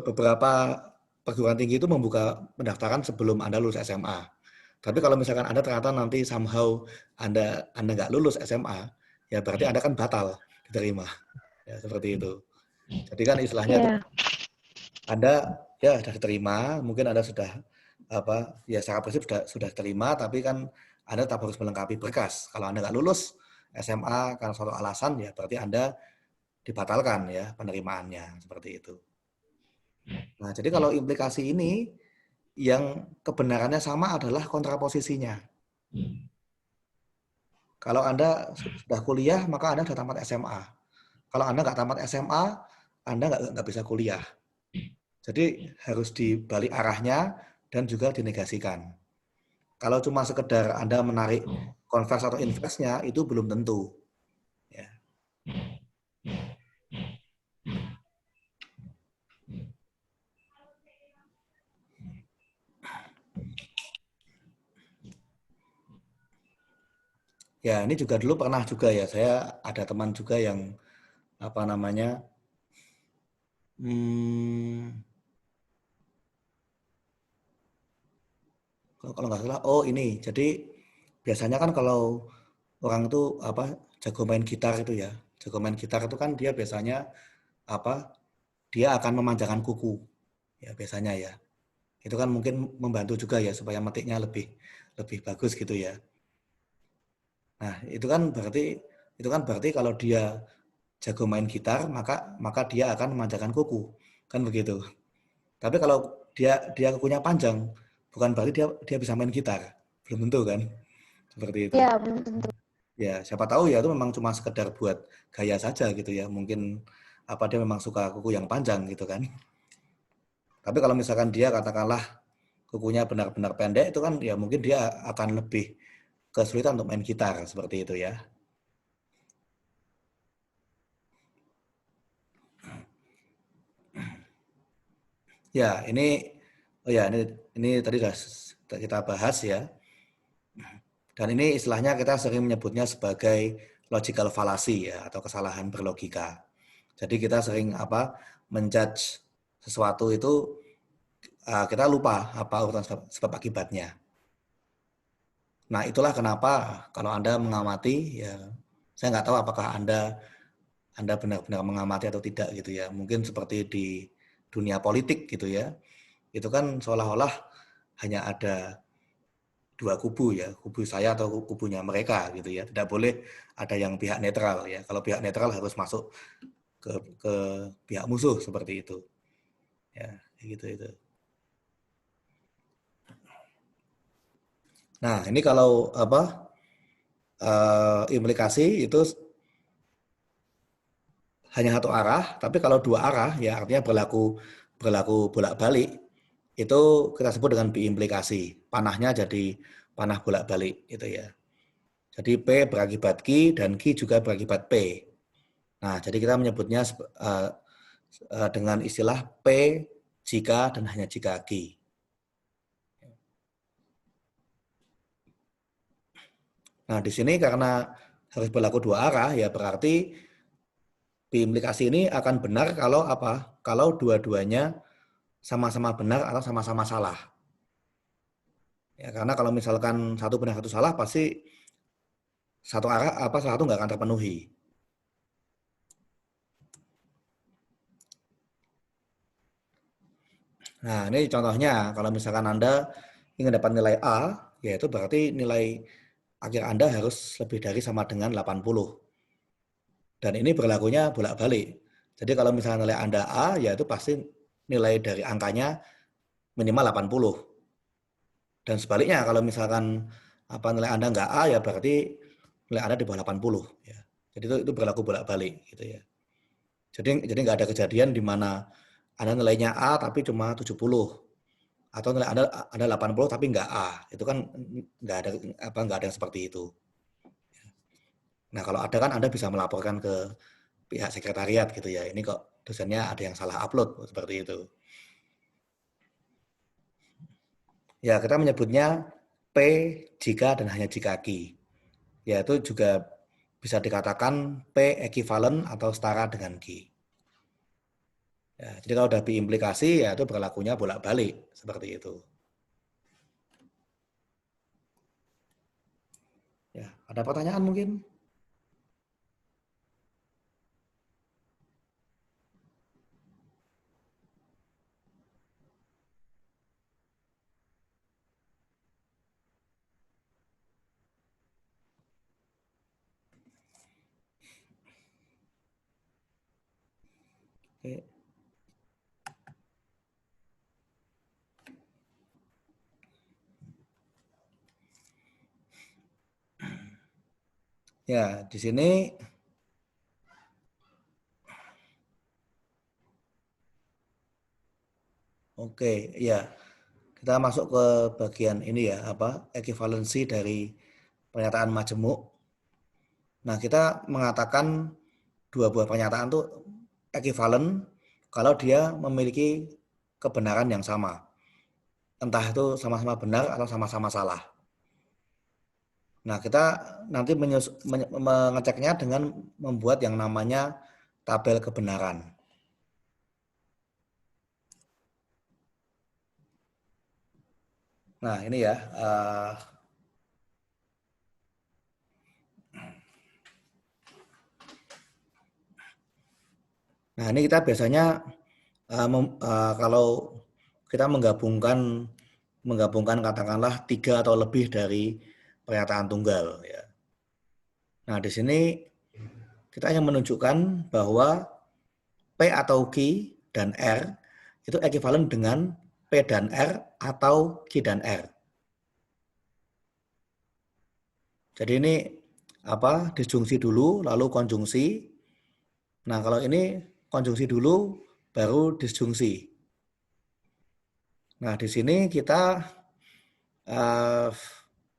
beberapa perguruan tinggi itu membuka pendaftaran sebelum Anda lulus SMA. Tapi kalau misalkan Anda ternyata nanti somehow Anda nggak lulus SMA, ya berarti Anda kan batal diterima. Ya, seperti itu. Jadi kan istilahnya Anda ya sudah diterima, mungkin Anda sudah secara prinsip sudah terima, tapi kan Anda tetap harus melengkapi berkas. Kalau Anda nggak lulus SMA karena suatu alasan, ya berarti Anda dibatalkan ya penerimaannya, seperti itu. Nah, jadi kalau implikasi ini yang kebenarannya sama adalah kontraposisinya. Kalau Anda sudah kuliah, maka Anda sudah tamat SMA. Kalau Anda nggak tamat SMA, Anda nggak bisa kuliah. Jadi harus dibalik arahnya, dan juga dinegasikan. Kalau cuma sekedar Anda menarik konvers atau investnya, itu belum tentu. Ya. Ya, ini juga dulu pernah juga ya, saya ada teman juga yang apa namanya, kalau nggak salah, oh ini, jadi biasanya kan kalau orang itu apa jago main gitar itu ya, jago main gitar itu kan dia biasanya apa, dia akan memanjangkan kuku, ya biasanya ya. Itu kan mungkin membantu juga ya supaya metiknya lebih bagus gitu ya. Nah, itu kan berarti kalau dia jago main gitar, maka dia akan memanjangkan kuku, kan begitu. Tapi kalau dia kukunya panjang, bukan berarti dia bisa main gitar, belum tentu kan, seperti itu. Iya, belum tentu. Ya, siapa tahu ya itu memang cuma sekedar buat gaya saja gitu ya. Mungkin apa dia memang suka kuku yang panjang gitu kan. Tapi kalau misalkan dia katakanlah kukunya benar-benar pendek itu kan ya mungkin dia akan lebih kesulitan untuk main gitar seperti itu ya. Ya, ini tadi sudah kita bahas ya. Dan ini istilahnya kita sering menyebutnya sebagai logical fallacy ya atau kesalahan berlogika. Jadi kita sering menjudge sesuatu itu kita lupa apa urutan sebab akibatnya. Nah, itulah kenapa kalau Anda mengamati ya saya nggak tahu apakah Anda benar-benar mengamati atau tidak gitu ya. Mungkin seperti di dunia politik gitu ya. Itu kan seolah-olah hanya ada dua kubu ya, kubu saya atau kubunya mereka gitu ya. Tidak boleh ada yang pihak netral ya. Kalau pihak netral harus masuk ke pihak musuh seperti itu. Ya, gitu itu. Nah, ini kalau implikasi itu hanya satu arah, tapi kalau dua arah ya artinya berlaku bolak-balik itu kita sebut dengan biimplikasi. Panahnya jadi panah bolak-balik gitu ya. Jadi P berakibat Q dan Q juga berakibat P. Nah, jadi kita menyebutnya dengan istilah P jika dan hanya jika Q. Nah, di sini karena harus berlaku dua arah ya berarti biimplikasi ini akan benar kalau apa? Kalau dua-duanya sama-sama benar atau sama-sama salah. Ya, karena kalau misalkan satu benar satu salah pasti satu arah salah satu nggak akan terpenuhi. Nah, ini contohnya kalau misalkan Anda ingin dapat nilai A, yaitu berarti nilai akhir Anda harus lebih dari sama dengan 80. Dan ini berlakunya bolak-balik. Jadi kalau misalnya nilai Anda A, yaitu pasti nilai dari angkanya minimal 80. Dan sebaliknya kalau misalkan nilai Anda nggak A, ya berarti nilai Anda di bawah 80. Ya. Jadi itu berlaku bolak-balik gitu ya. Jadi nggak ada kejadian di mana Anda nilainya A tapi cuma 70. Atau nilai Anda 80 tapi nggak A. Itu kan nggak ada yang seperti itu. Nah, kalau ada kan Anda bisa melaporkan ke pihak sekretariat gitu ya. Ini kok dosennya ada yang salah upload seperti itu. Ya, kita menyebutnya P jika dan hanya jika Q. Yaitu juga bisa dikatakan P ekuivalen atau setara dengan Q. Ya, jadi kalau udah biimplikasi ya itu berlakunya bolak-balik seperti itu. Ya, ada pertanyaan mungkin? Oke. Ya, di sini oke, ya. kita masuk ke bagian ini ya, ekivalensi dari pernyataan majemuk. Nah, kita mengatakan dua buah pernyataan itu ekivalen kalau dia memiliki kebenaran yang sama. Entah itu sama-sama benar atau sama-sama salah. Nah, kita nanti mengeceknya dengan membuat yang namanya tabel kebenaran. Nah, ini ya. Nah, ini kita biasanya kalau kita menggabungkan katakanlah 3 atau lebih dari pernyataan tunggal ya. Nah, di sini kita hanya menunjukkan bahwa P atau Q dan R itu ekivalen dengan P dan R atau Q dan R. Jadi ini disjungsi dulu lalu konjungsi. Nah, kalau ini konjungsi dulu baru disjungsi. Nah, di sini kita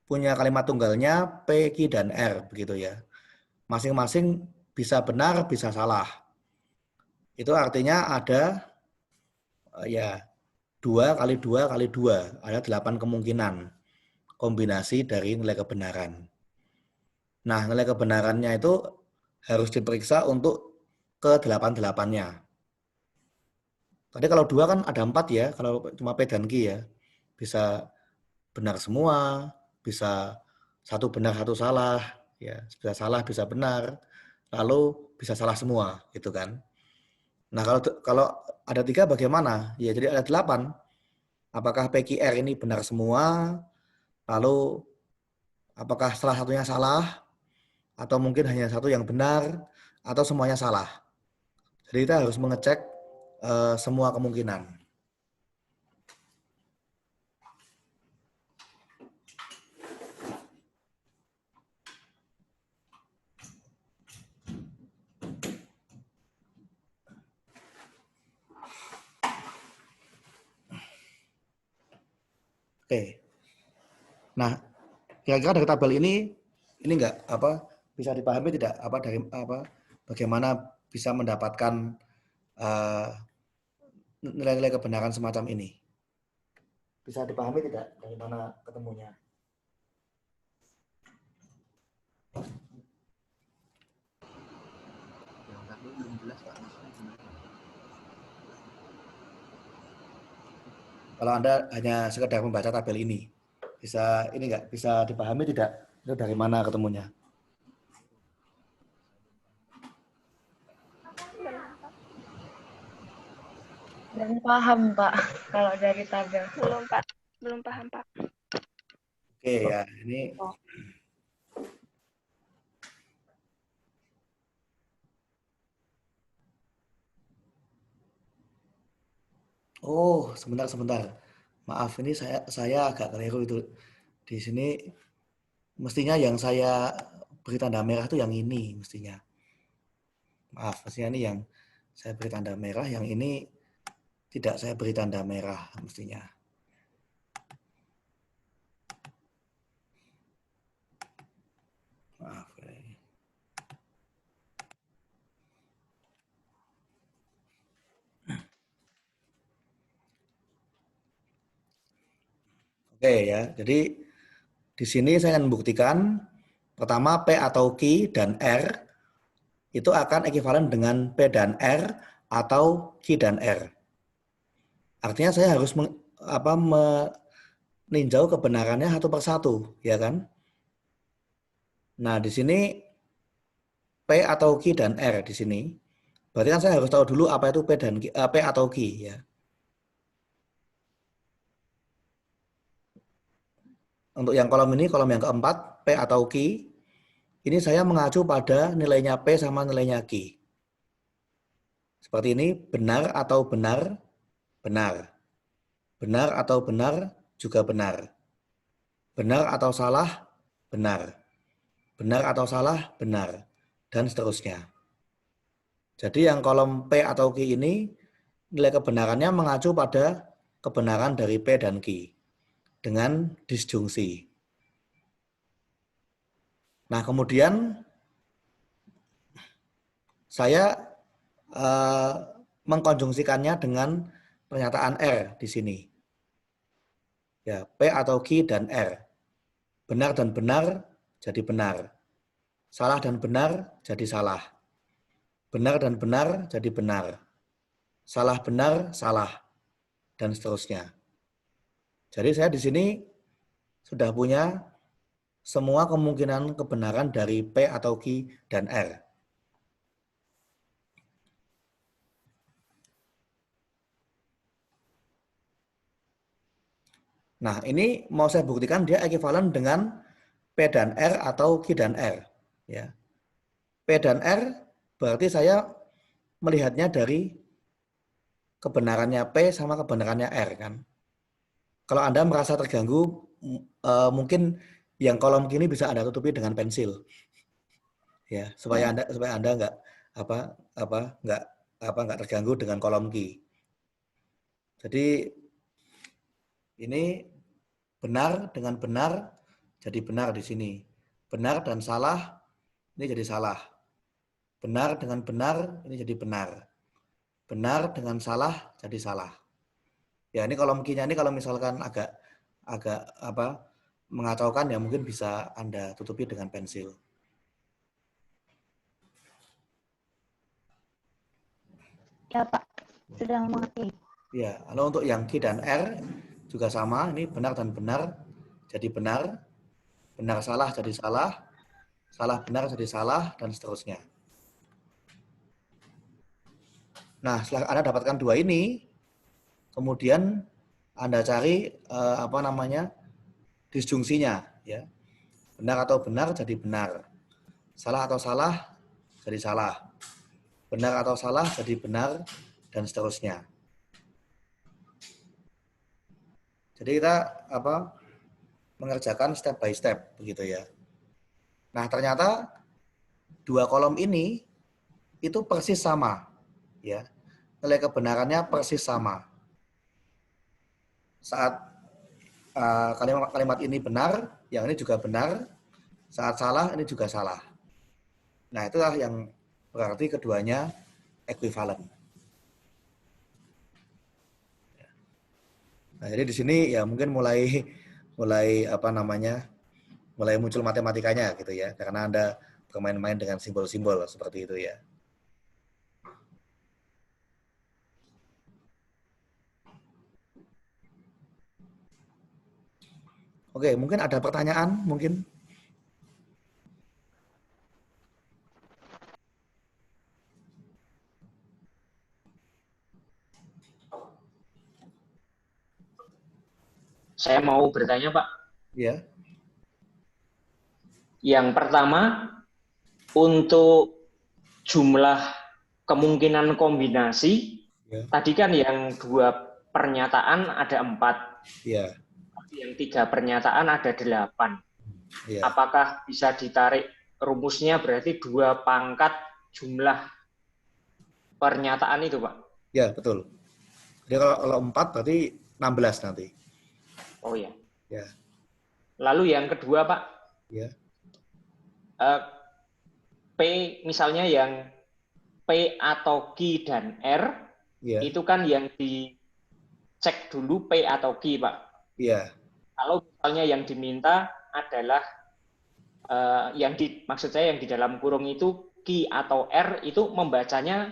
punya kalimat tunggalnya P, Q, dan R begitu ya. Masing-masing bisa benar, bisa salah. Itu artinya ada 2 kali 2 kali 2, ada 8 kemungkinan kombinasi dari nilai kebenaran. Nah, nilai kebenarannya itu harus diperiksa untuk ke 8-8-nya. Tadi kalau 2 kan ada 4 ya, kalau cuma P dan Q ya. Bisa benar semua, bisa satu benar satu salah, ya bisa salah bisa benar, lalu bisa salah semua, gitu kan. Nah, kalau ada 3 bagaimana? Ya jadi ada 8. Apakah PQR ini benar semua? Lalu apakah salah satunya salah? Atau mungkin hanya satu yang benar? Atau semuanya salah? Jadi kita harus mengecek semua kemungkinan. Oke. Nah, kira-kira dari tabel ini enggak bisa dipahami tidak bagaimana bisa mendapatkan nilai-nilai kebenaran semacam ini? Bisa dipahami tidak dari mana ketemunya? Kalau Anda hanya sekedar membaca tabel ini, bisa dipahami tidak? Itu dari mana ketemunya? Belum paham, Pak, kalau dari tabel. Belum, Pak. Belum paham, Pak. Oke ya, ini sebentar. Maaf, ini saya agak keliru itu. Di sini mestinya yang saya beri tanda merah itu yang ini mestinya. Maaf, mestinya ini yang saya beri tanda merah, yang ini tidak saya beri tanda merah mestinya. Maaf. Oke ya, jadi di sini saya akan membuktikan pertama P atau Q dan R itu akan ekivalen dengan P dan R atau Q dan R. Artinya saya harus meninjau kebenarannya satu persatu, ya kan? Nah, di sini P atau Q dan R di sini. Berarti kan saya harus tahu dulu apa itu P atau Q ya. Untuk yang kolom ini, kolom yang keempat, P atau Q, ini saya mengacu pada nilainya P sama nilainya Q. Seperti ini, benar atau benar, benar. Benar atau benar, juga benar. Benar atau salah, benar. Benar atau salah, benar. Dan seterusnya. Jadi yang kolom P atau Q ini, nilai kebenarannya mengacu pada kebenaran dari P dan Q. dengan disjungsi. Nah, kemudian saya mengkonjungsikannya dengan pernyataan R di sini. Ya, P atau Q dan R. Benar dan benar jadi benar. Salah dan benar jadi salah. Benar dan benar jadi benar. Salah benar salah. Dan seterusnya. Jadi saya di sini sudah punya semua kemungkinan kebenaran dari P atau Q dan R. Nah, ini mau saya buktikan dia ekuivalen dengan P dan R atau Q dan R. Ya. P dan R berarti saya melihatnya dari kebenarannya P sama kebenarannya R kan. Kalau Anda merasa terganggu, mungkin yang kolom kiri bisa Anda tutupi dengan pensil. Ya, supaya Anda nggak terganggu dengan kolom Q. Jadi ini benar dengan benar jadi benar di sini. Benar dan salah ini jadi salah. Benar dengan benar ini jadi benar. Benar dengan salah jadi salah. Ya, ini kolom Q-nya ini kalau misalkan agak mengacaukan ya mungkin bisa Anda tutupi dengan pensil. Ya Pak, sudah mengerti. Ya, lalu untuk yang Q dan R juga sama, ini benar dan benar jadi benar, benar salah jadi salah, salah benar jadi salah, dan seterusnya. Nah, setelah Anda dapatkan dua ini, kemudian Anda cari disjungsinya, ya. Benar atau benar jadi benar, salah atau salah jadi salah, benar atau salah jadi benar, dan seterusnya. Jadi kita mengerjakan step by step begitu ya. Nah, ternyata dua kolom ini itu persis sama ya. Nilai kebenarannya persis sama. Saat kalimat ini benar, yang ini juga benar. Saat salah, ini juga salah. Nah, itulah yang berarti keduanya ekuivalen. Nah, jadi di sini ya mungkin mulai muncul matematikanya gitu ya, karena Anda bermain-main dengan simbol-simbol seperti itu ya. Oke, mungkin ada pertanyaan mungkin. Saya mau bertanya, Pak. Ya. Yang pertama, untuk jumlah kemungkinan kombinasi, Ya. tadi kan yang 2 pernyataan ada 4. Ya. Yang 3 pernyataan ada 8. Ya. Apakah bisa ditarik rumusnya berarti 2 pangkat jumlah pernyataan itu, Pak? Ya, betul. Jadi kalau 4 berarti 16 nanti. Oh ya. Ya. Lalu yang kedua, Pak. Ya. P misalnya yang P atau Q dan R, Ya. itu kan yang dicek dulu P atau Q, Pak. Iya. Kalau misalnya yang diminta adalah maksud saya yang di dalam kurung itu Q atau R, itu membacanya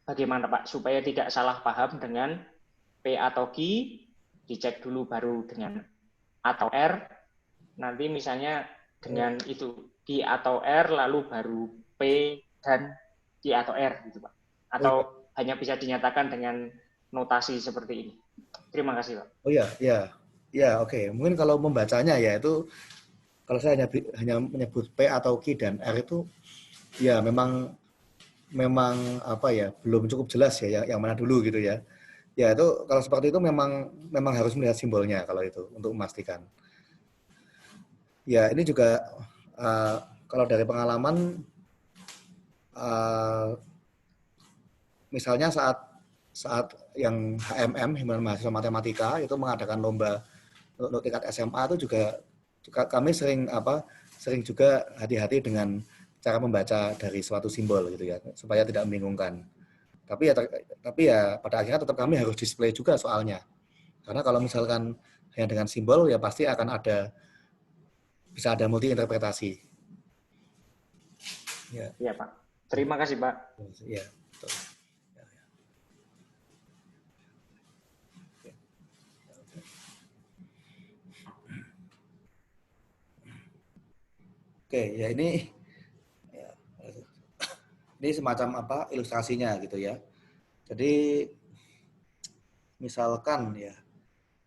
bagaimana, Pak, supaya tidak salah paham dengan P atau Q, dicek dulu baru dengan atau R, nanti misalnya dengan itu Q atau R lalu baru P dan Q atau R gitu, Pak. Atau hanya bisa dinyatakan dengan notasi seperti ini. Terima kasih, Pak. Oh ya, ya. Ya, oke. Mungkin kalau membacanya ya itu kalau saya hanya menyebut P atau Q dan R itu ya memang belum cukup jelas ya yang mana dulu gitu ya. Ya itu kalau seperti itu memang harus melihat simbolnya kalau itu untuk memastikan. Ya ini juga kalau dari pengalaman misalnya saat yang HMM Himpunan Mahasiswa Matematika itu mengadakan lomba untuk tingkat SMA itu juga kami sering juga hati-hati dengan cara membaca dari suatu simbol gitu ya, supaya tidak membingungkan. Tapi ya pada akhirnya tetap kami harus display juga soalnya. Karena kalau misalkan hanya dengan simbol ya pasti akan bisa ada multi interpretasi. Ya. Iya, Pak. Terima kasih, Pak. Ya, betul. Oke, ya ini semacam ilustrasinya gitu ya. Jadi misalkan ya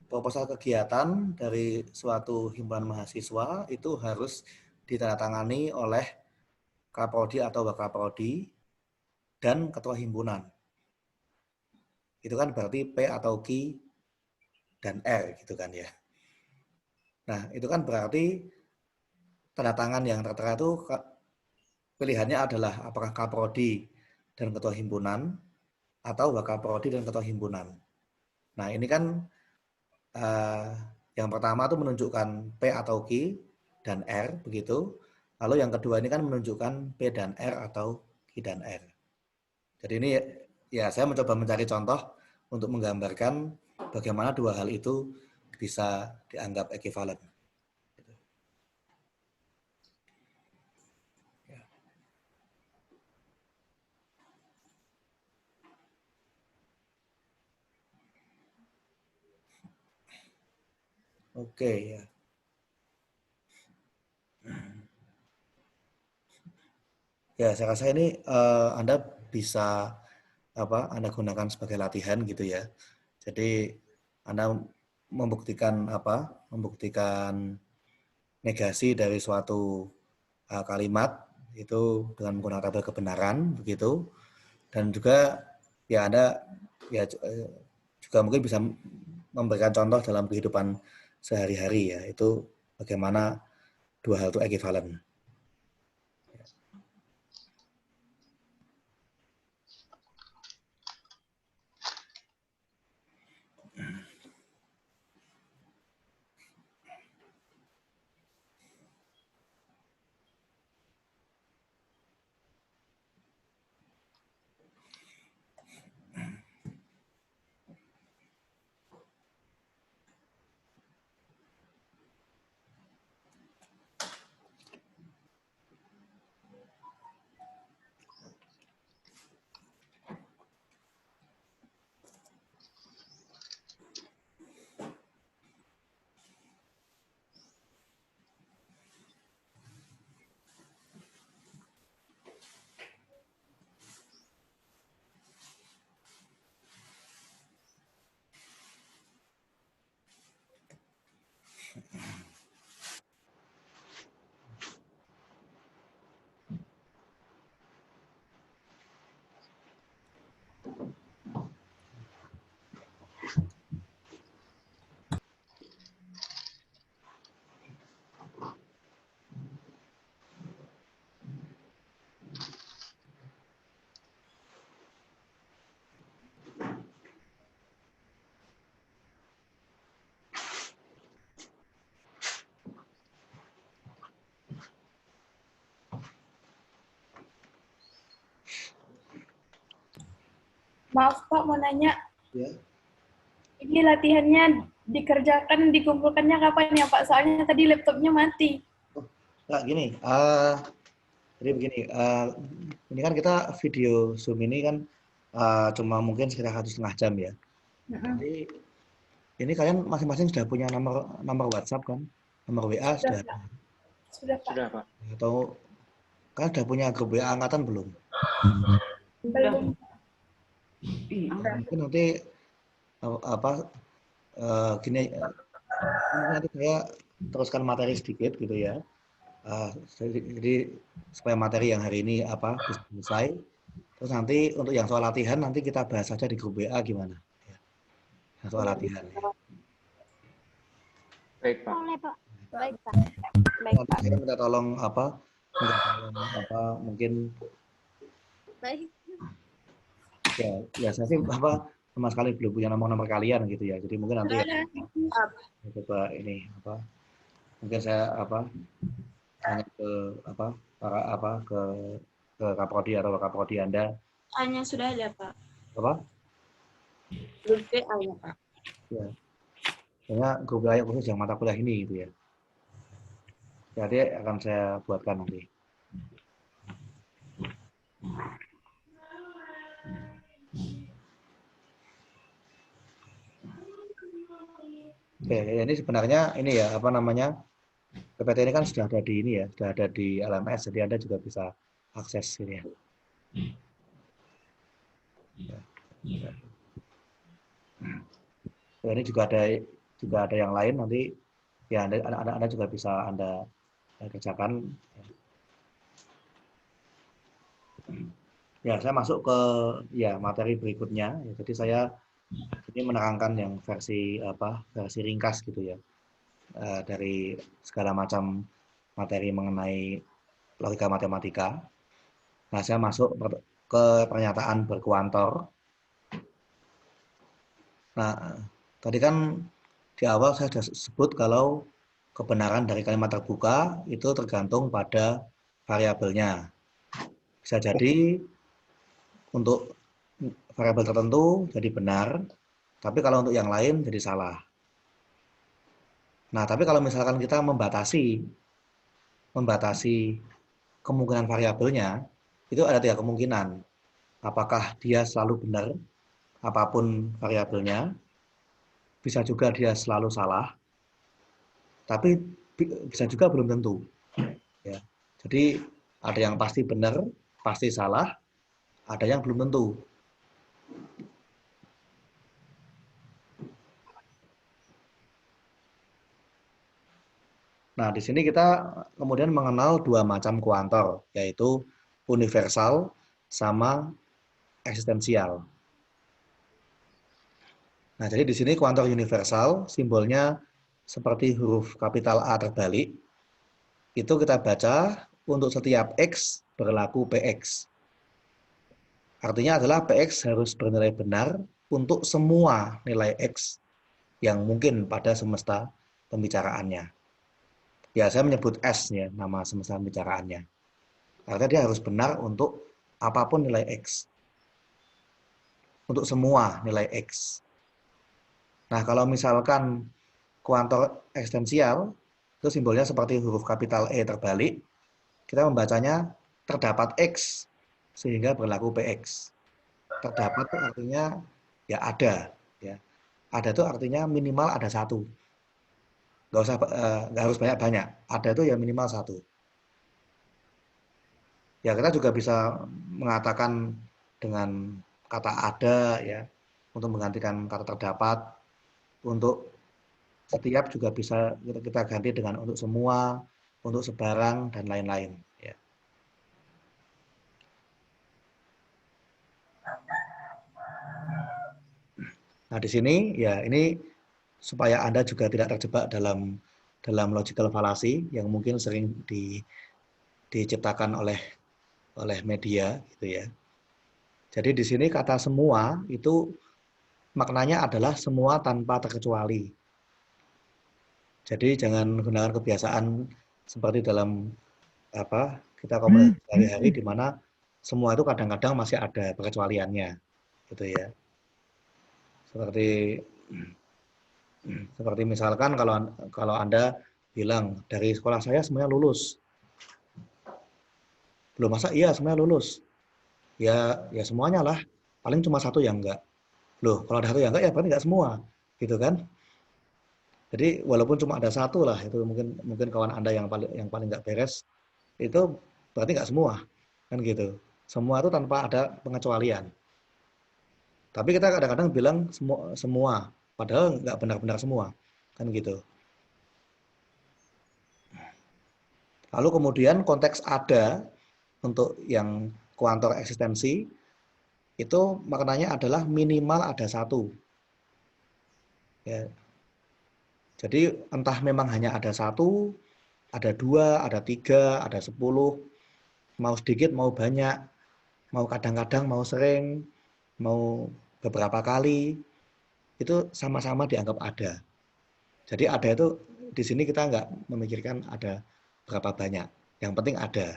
proposal kegiatan dari suatu himpunan mahasiswa itu harus ditandatangani oleh Kaprodi atau Wakaprodi dan ketua himpunan. Itu kan berarti P atau Q dan R gitu kan ya. Nah, itu kan berarti tanda tangan yang tertera itu pilihannya adalah apakah Kaprodi dan ketua himpunan atau Wakaprodi dan ketua himpunan. Nah, ini kan yang pertama itu menunjukkan P atau Q dan R begitu. Lalu yang kedua ini kan menunjukkan P dan R atau Q dan R. Jadi ini ya saya mencoba mencari contoh untuk menggambarkan bagaimana dua hal itu bisa dianggap ekuivalen. Oke ya. Ya, saya rasa ini Anda bisa Anda gunakan sebagai latihan gitu ya. Jadi Anda membuktikan negasi dari suatu kalimat itu dengan menggunakan tabel kebenaran begitu. Dan juga ya Anda ya juga mungkin bisa memberikan contoh dalam kehidupan sehari-hari ya, itu bagaimana dua hal itu ekuivalen. Maaf Pak, mau nanya. Ya. Ini latihannya dikerjakan, dikumpulkannya kapan ya Pak? Soalnya tadi laptopnya mati. Nah, gini, jadi begini, ini kan kita video Zoom ini kan cuma mungkin sekitar 1,5 jam ya. Jadi ini kalian masing-masing sudah punya nomor WhatsApp kan? Nomor WA sudah? Sudah Pak. Sudah, Pak. Atau kalian sudah punya grup WA angkatan belum? Belum. Mungkin nanti gini, nanti saya teruskan materi sedikit gitu ya. Jadi supaya materi yang hari ini bisa selesai. Terus nanti untuk yang soal latihan nanti kita bahas saja di grup WA gimana. Ya. Yang soal latihan. Ya. Baik, Pak. Baik, Pak. Nanti saya minta tolong mungkin Baik. ya saya sih sama sekali belum punya nomor kalian gitu ya. Jadi mungkin nanti coba ini apa? Mungkin saya tanya ke para ke Kaprodi atau Kaprodi Anda. Hanya sudah ada, Pak. Apa? Grup WA ya, Pak. Ya. Kayaknya grup WA khusus yang mata kuliah ini gitu ya. Jadi akan saya buatkan nanti. Oke, ini sebenarnya ini ya apa namanya PPT ini kan sudah ada di ini ya, sudah ada di LMS, jadi Anda juga bisa akses ini ya. Ya, ini juga ada yang lain nanti ya Anda juga bisa Anda kerjakan. Ya, saya masuk ke ya materi berikutnya. Ya, jadi saya ini menerangkan yang versi ringkas gitu ya, dari segala macam materi mengenai logika matematika. Nah, saya masuk ke pernyataan berkuantor. Nah, tadi kan di awal saya sudah sebut kalau kebenaran dari kalimat terbuka itu tergantung pada variabelnya. Bisa jadi untuk variabel tertentu jadi benar, tapi kalau untuk yang lain jadi salah. Nah, tapi kalau misalkan kita membatasi kemungkinan variabelnya, itu ada 3 kemungkinan. Apakah dia selalu benar, apapun variabelnya, bisa juga dia selalu salah, tapi bisa juga belum tentu. Ya. Jadi ada yang pasti benar, pasti salah, ada yang belum tentu. Nah, di sini kita kemudian mengenal 2 macam kuantor, yaitu universal sama eksistensial. Nah, jadi di sini kuantor universal simbolnya seperti huruf kapital A terbalik. Itu kita baca untuk setiap X berlaku PX. Artinya adalah PX harus bernilai benar untuk semua nilai X yang mungkin pada semesta pembicaraannya. Ya, saya menyebut S ya, nama semesta pembicaraannya. Artinya dia harus benar untuk apapun nilai X. Untuk semua nilai X. Nah, kalau misalkan kuantor eksistensial, itu simbolnya seperti huruf kapital E terbalik, kita membacanya terdapat X, sehingga berlaku PX. Terdapat itu artinya ya ada. Ya. Ada itu artinya minimal ada 1. Nggak harus banyak-banyak. Ada itu ya minimal 1. Ya, kita juga bisa mengatakan dengan kata ada ya, untuk menggantikan kata terdapat. Untuk setiap juga bisa kita ganti dengan untuk semua, untuk sebarang, dan lain-lain. Ya. Nah, di sini ya ini supaya Anda juga tidak terjebak dalam logical fallacy yang mungkin sering diciptakan oleh media gitu ya. Jadi di sini kata semua itu maknanya adalah semua tanpa terkecuali. Jadi jangan gunakan kebiasaan seperti dalam kita komunikasi sehari-hari di mana semua itu kadang-kadang masih ada pengecualiannya gitu ya. Seperti misalkan kalau Anda bilang dari sekolah saya semuanya lulus. Belum masa iya semuanya lulus. Ya semuanya lah. Paling cuma 1 yang enggak. Loh, kalau ada 1 yang enggak ya berarti enggak semua. Gitu kan? Jadi walaupun cuma ada 1 lah, itu mungkin kawan Anda yang paling enggak beres, itu berarti enggak semua. Kan gitu. Semua itu tanpa ada pengecualian. Tapi kita kadang-kadang bilang semua, padahal nggak benar-benar semua, kan gitu. Lalu kemudian konteks ada untuk yang kuantor eksistensi itu maknanya adalah minimal ada 1. Ya. Jadi entah memang hanya ada 1, ada 2, ada 3, ada 10, mau sedikit mau banyak, mau kadang-kadang mau sering, mau beberapa kali, itu sama-sama dianggap ada. Jadi ada itu di sini kita nggak memikirkan ada berapa banyak. Yang penting ada.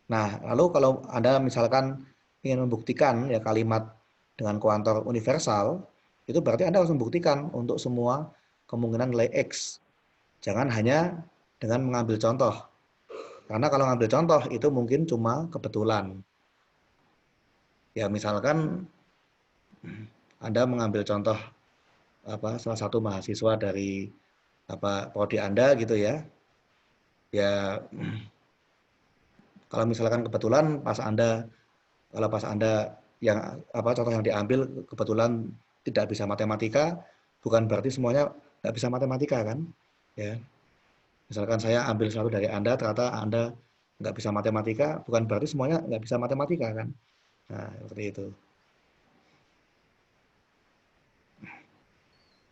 Nah, lalu kalau Anda misalkan ingin membuktikan ya kalimat dengan kuantor universal, itu berarti Anda harus membuktikan untuk semua kemungkinan nilai X. Jangan hanya dengan mengambil contoh. Karena kalau mengambil contoh itu mungkin cuma kebetulan. Ya misalkan Anda mengambil contoh salah satu mahasiswa dari prodi Anda gitu ya. Ya kalau misalkan kebetulan pas Anda yang contoh yang diambil kebetulan tidak bisa matematika, bukan berarti semuanya nggak bisa matematika kan? Ya. Misalkan saya ambil satu dari Anda, ternyata Anda nggak bisa matematika, bukan berarti semuanya nggak bisa matematika kan? Nah, seperti itu.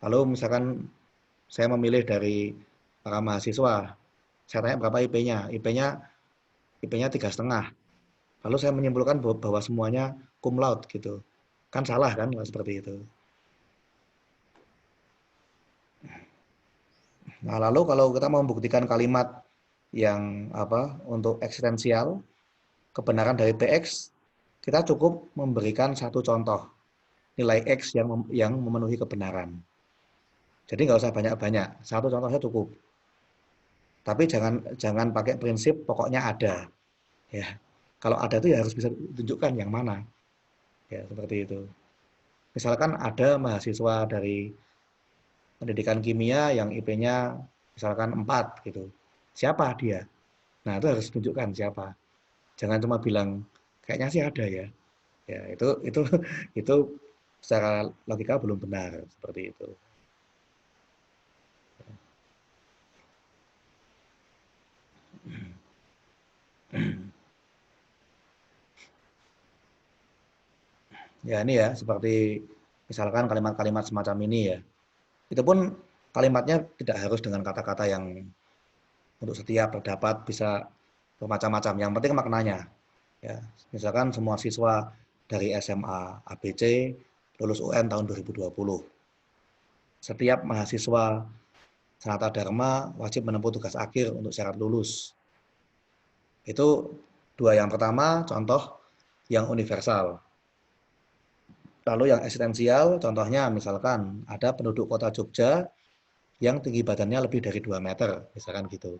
Lalu misalkan saya memilih dari para mahasiswa, saya tanya berapa IP-nya, IP-nya 3,5. Lalu saya menyimpulkan bahwa semuanya cum laude gitu. Kan salah kan kalau seperti itu. Nah, lalu kalau kita mau membuktikan kalimat yang untuk eksistensial, kebenaran dari TX, kita cukup memberikan satu contoh nilai X yang memenuhi kebenaran. Jadi nggak usah banyak-banyak, satu contohnya cukup. Tapi jangan pakai prinsip pokoknya ada. Ya, kalau ada itu ya harus bisa ditunjukkan yang mana. Ya, seperti itu. Misalkan ada mahasiswa dari pendidikan kimia yang IP-nya misalkan 4 gitu. Siapa dia? Nah, itu harus tunjukkan siapa. Jangan cuma bilang kayaknya sih ada ya. Ya, itu secara logika belum benar seperti itu. Ya, ini ya seperti misalkan kalimat-kalimat semacam ini ya. Itu pun kalimatnya tidak harus dengan kata-kata yang untuk setiap terdapat bisa bermacam-macam. Yang penting maknanya. Ya, misalkan semua siswa dari SMA ABC lulus UN tahun 2020. Setiap mahasiswa Sanata Dharma wajib menempuh tugas akhir untuk syarat lulus. Itu dua yang pertama, contoh yang universal. Lalu yang eksistensial, contohnya misalkan ada penduduk kota Jogja yang tinggi badannya lebih dari 2 meter, misalkan gitu.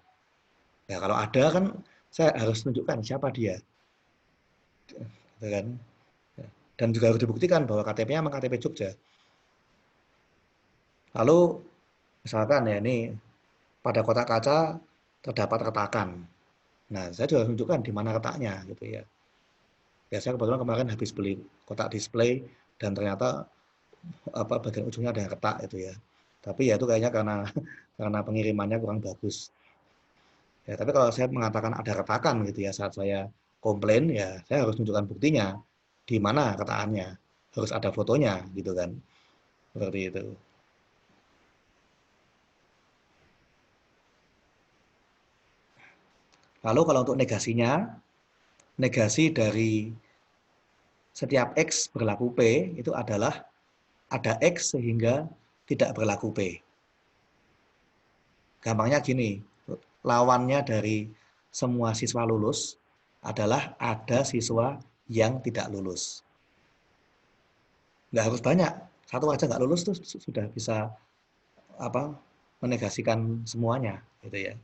Ya kalau ada kan saya harus tunjukkan siapa dia. Gitu kan? Dan juga harus dibuktikan bahwa KTP-nya memang KTP Jogja. Lalu misalkan ya ini pada kotak kaca terdapat retakan. Nah, saya juga harus tunjukkan di mana retaknya gitu ya. Ya saya kebetulan kemarin habis beli kotak display dan ternyata bagian ujungnya ada yang retak itu ya. Tapi ya itu kayaknya karena pengirimannya kurang bagus. Ya, tapi kalau saya mengatakan ada retakan gitu ya saat saya komplain ya saya harus tunjukkan buktinya di mana retakannya. Harus ada fotonya gitu kan. Seperti itu. Lalu kalau untuk negasinya, negasi dari setiap X berlaku P itu adalah ada X sehingga tidak berlaku P. Gampangnya gini, lawannya dari semua siswa lulus adalah ada siswa yang tidak lulus. Nggak harus banyak, satu aja nggak lulus tuh sudah bisa menegasikan semuanya, gitu ya.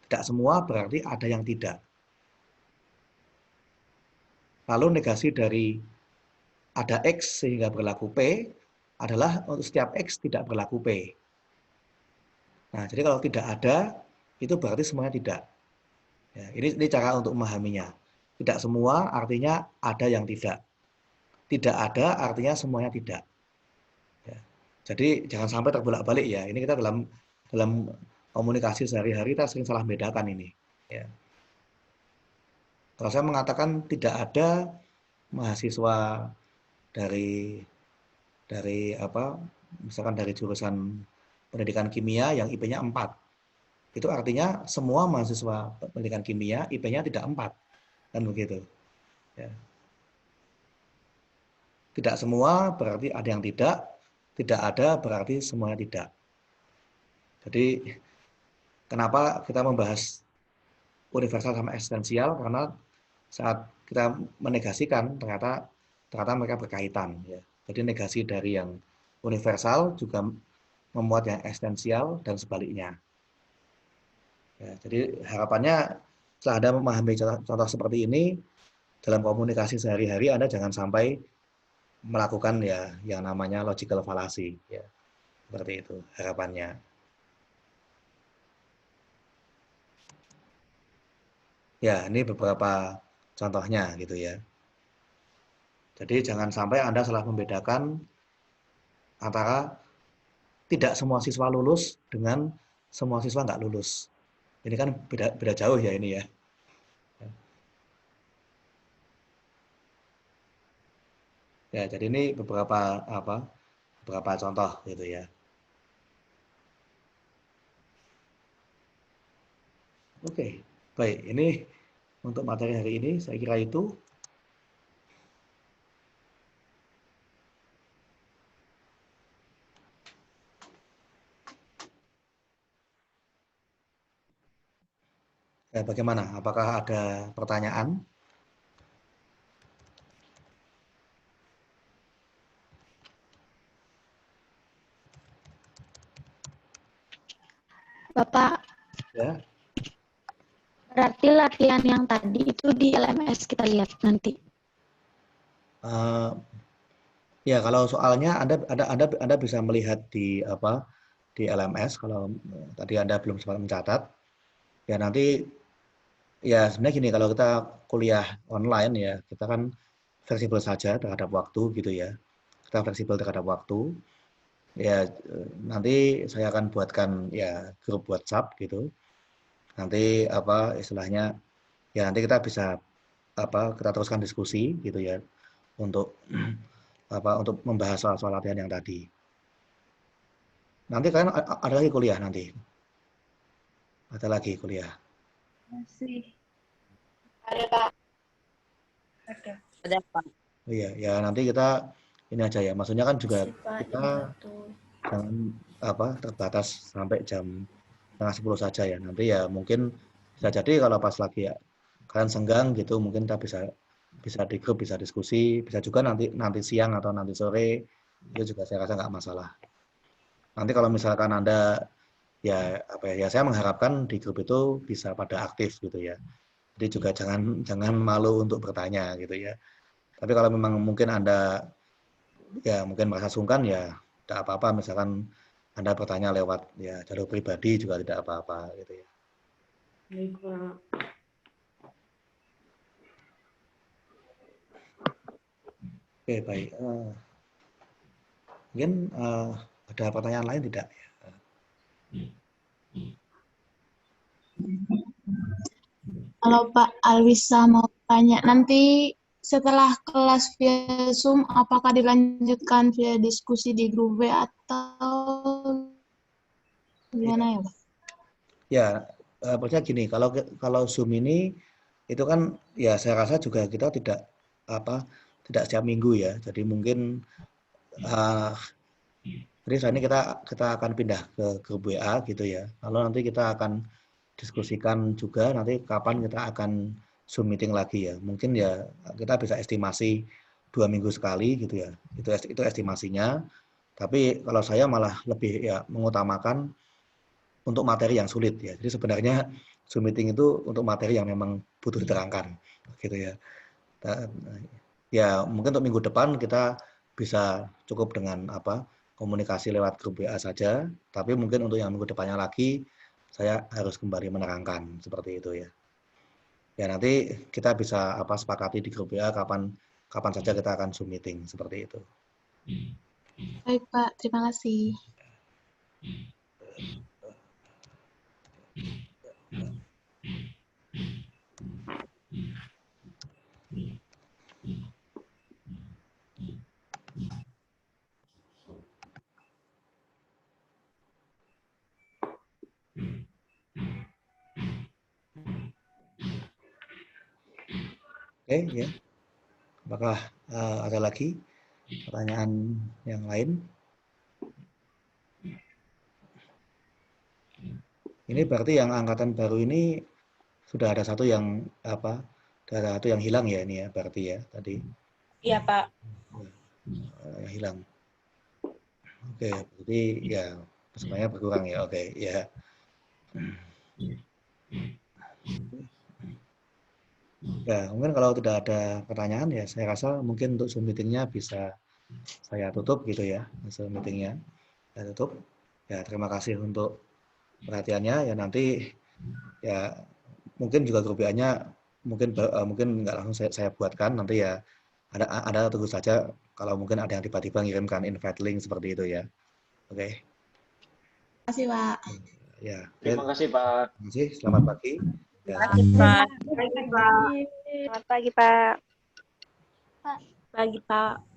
Tidak semua berarti ada yang tidak. Lalu negasi dari ada X sehingga berlaku P adalah untuk setiap X tidak berlaku P. Nah, jadi kalau tidak ada, itu berarti semuanya tidak. Ya, ini cara untuk memahaminya. Tidak semua artinya ada yang tidak. Tidak ada artinya semuanya tidak. Ya, jadi jangan sampai terbolak-balik ya. Ini kita dalam komunikasi sehari-hari kita sering salah bedakan ini. Ya. Kalau saya mengatakan tidak ada mahasiswa dari misalkan dari jurusan pendidikan kimia yang IP-nya 4. Itu artinya semua mahasiswa pendidikan kimia IP-nya tidak 4. Kan begitu. Ya. Tidak semua berarti ada yang tidak ada berarti semuanya tidak. Jadi kenapa kita membahas universal sama esensial? Karena saat kita menegasikan ternyata mereka berkaitan. Ya. Jadi negasi dari yang universal juga memuat yang esensial dan sebaliknya. Ya, jadi harapannya setelah Anda memahami contoh seperti ini dalam komunikasi sehari-hari, Anda jangan sampai melakukan ya yang namanya logical fallacy. Ya. Seperti itu harapannya. Ya, ini beberapa contohnya gitu ya. Jadi jangan sampai Anda salah membedakan antara tidak semua siswa lulus dengan semua siswa nggak lulus. Ini kan beda jauh ya ini ya. Ya, jadi ini beberapa contoh gitu ya. Oke, baik. Ini untuk materi hari ini saya kira itu. Bagaimana? Apakah ada pertanyaan? Bapak, Ya. berarti latihan yang tadi itu di LMS kita lihat nanti. Ya, kalau soalnya Anda bisa melihat di di LMS kalau tadi Anda belum sempat mencatat. Ya nanti ya sebenarnya gini, kalau kita kuliah online ya, kita kan fleksibel saja terhadap waktu gitu ya. Kita fleksibel terhadap waktu. Ya nanti saya akan buatkan ya grup WhatsApp gitu. Nanti istilahnya ya nanti kita bisa kita teruskan diskusi gitu ya untuk untuk membahas soal latihan yang tadi. Nanti kalian ada lagi kuliah nanti. Ada lagi kuliah. Masih Ada, Pak. ada. Ada, Pak. Oh iya, ya nanti kita ini aja ya. Maksudnya kan juga Masih, Pak, kita jam 1. jangan terbatas sampai jam 9:30 saja ya. Nanti ya mungkin bisa jadi kalau pas lagi ya kalian senggang gitu, mungkin kita bisa di grup, bisa diskusi, bisa juga nanti siang atau nanti sore itu juga saya rasa nggak masalah. Nanti kalau misalkan Anda ya saya mengharapkan di grup itu bisa pada aktif gitu ya. Jadi juga jangan malu untuk bertanya gitu ya. Tapi kalau memang mungkin Anda ya mungkin merasa sungkan ya tidak apa-apa, misalkan Anda bertanya lewat ya jalur pribadi juga tidak apa-apa gitu ya. Baik, Pak. Oke, baik. Mungkin ada pertanyaan lain tidak? Kalau Pak Alwisa mau tanya, nanti setelah kelas via Zoom, apakah dilanjutkan via diskusi di grup W atau gimana ya, Pak? Ya, maksudnya gini, kalau Zoom ini itu kan ya saya rasa juga kita tidak setiap minggu ya. Jadi mungkin jadi saat ini kita akan pindah ke grup WA gitu ya. Lalu nanti kita akan diskusikan juga nanti kapan kita akan Zoom meeting lagi ya. Mungkin ya kita bisa estimasi 2 minggu sekali gitu ya. Itu estimasinya. Tapi kalau saya malah lebih ya mengutamakan untuk materi yang sulit ya. Jadi sebenarnya Zoom meeting itu untuk materi yang memang butuh diterangkan gitu ya. Ya mungkin untuk minggu depan kita bisa cukup dengan komunikasi lewat grup WA saja, tapi mungkin untuk yang minggu depannya lagi saya harus kembali menerangkan seperti itu ya. Ya nanti kita bisa sepakati di grup WA kapan saja kita akan Zoom meeting seperti itu. Baik, Pak. Terima kasih. Oke, ya. Apakah ada lagi pertanyaan yang lain? Ini berarti yang angkatan baru ini sudah ada satu yang apa? Ada satu yang hilang ya ini ya berarti ya tadi. Iya, Pak. Yang hilang. Oke, berarti ya semuanya berkurang ya. Oke, ya. Ya, mungkin kalau tidak ada pertanyaan ya saya rasa mungkin untuk Zoom meeting-nya bisa saya tutup gitu ya. Zoom meeting-nya saya tutup. Ya, terima kasih untuk perhatiannya ya nanti ya mungkin juga grup WA-nya mungkin nggak langsung saya buatkan nanti ya ada tunggu saja kalau mungkin ada yang tiba-tiba ngirimkan invite link seperti itu ya. Oke. Terima kasih, Pak. Ya. Terima kasih Pak. Terima kasih. Selamat pagi. Ya. Pak. Selamat pagi, Pak. Pagi, Pak.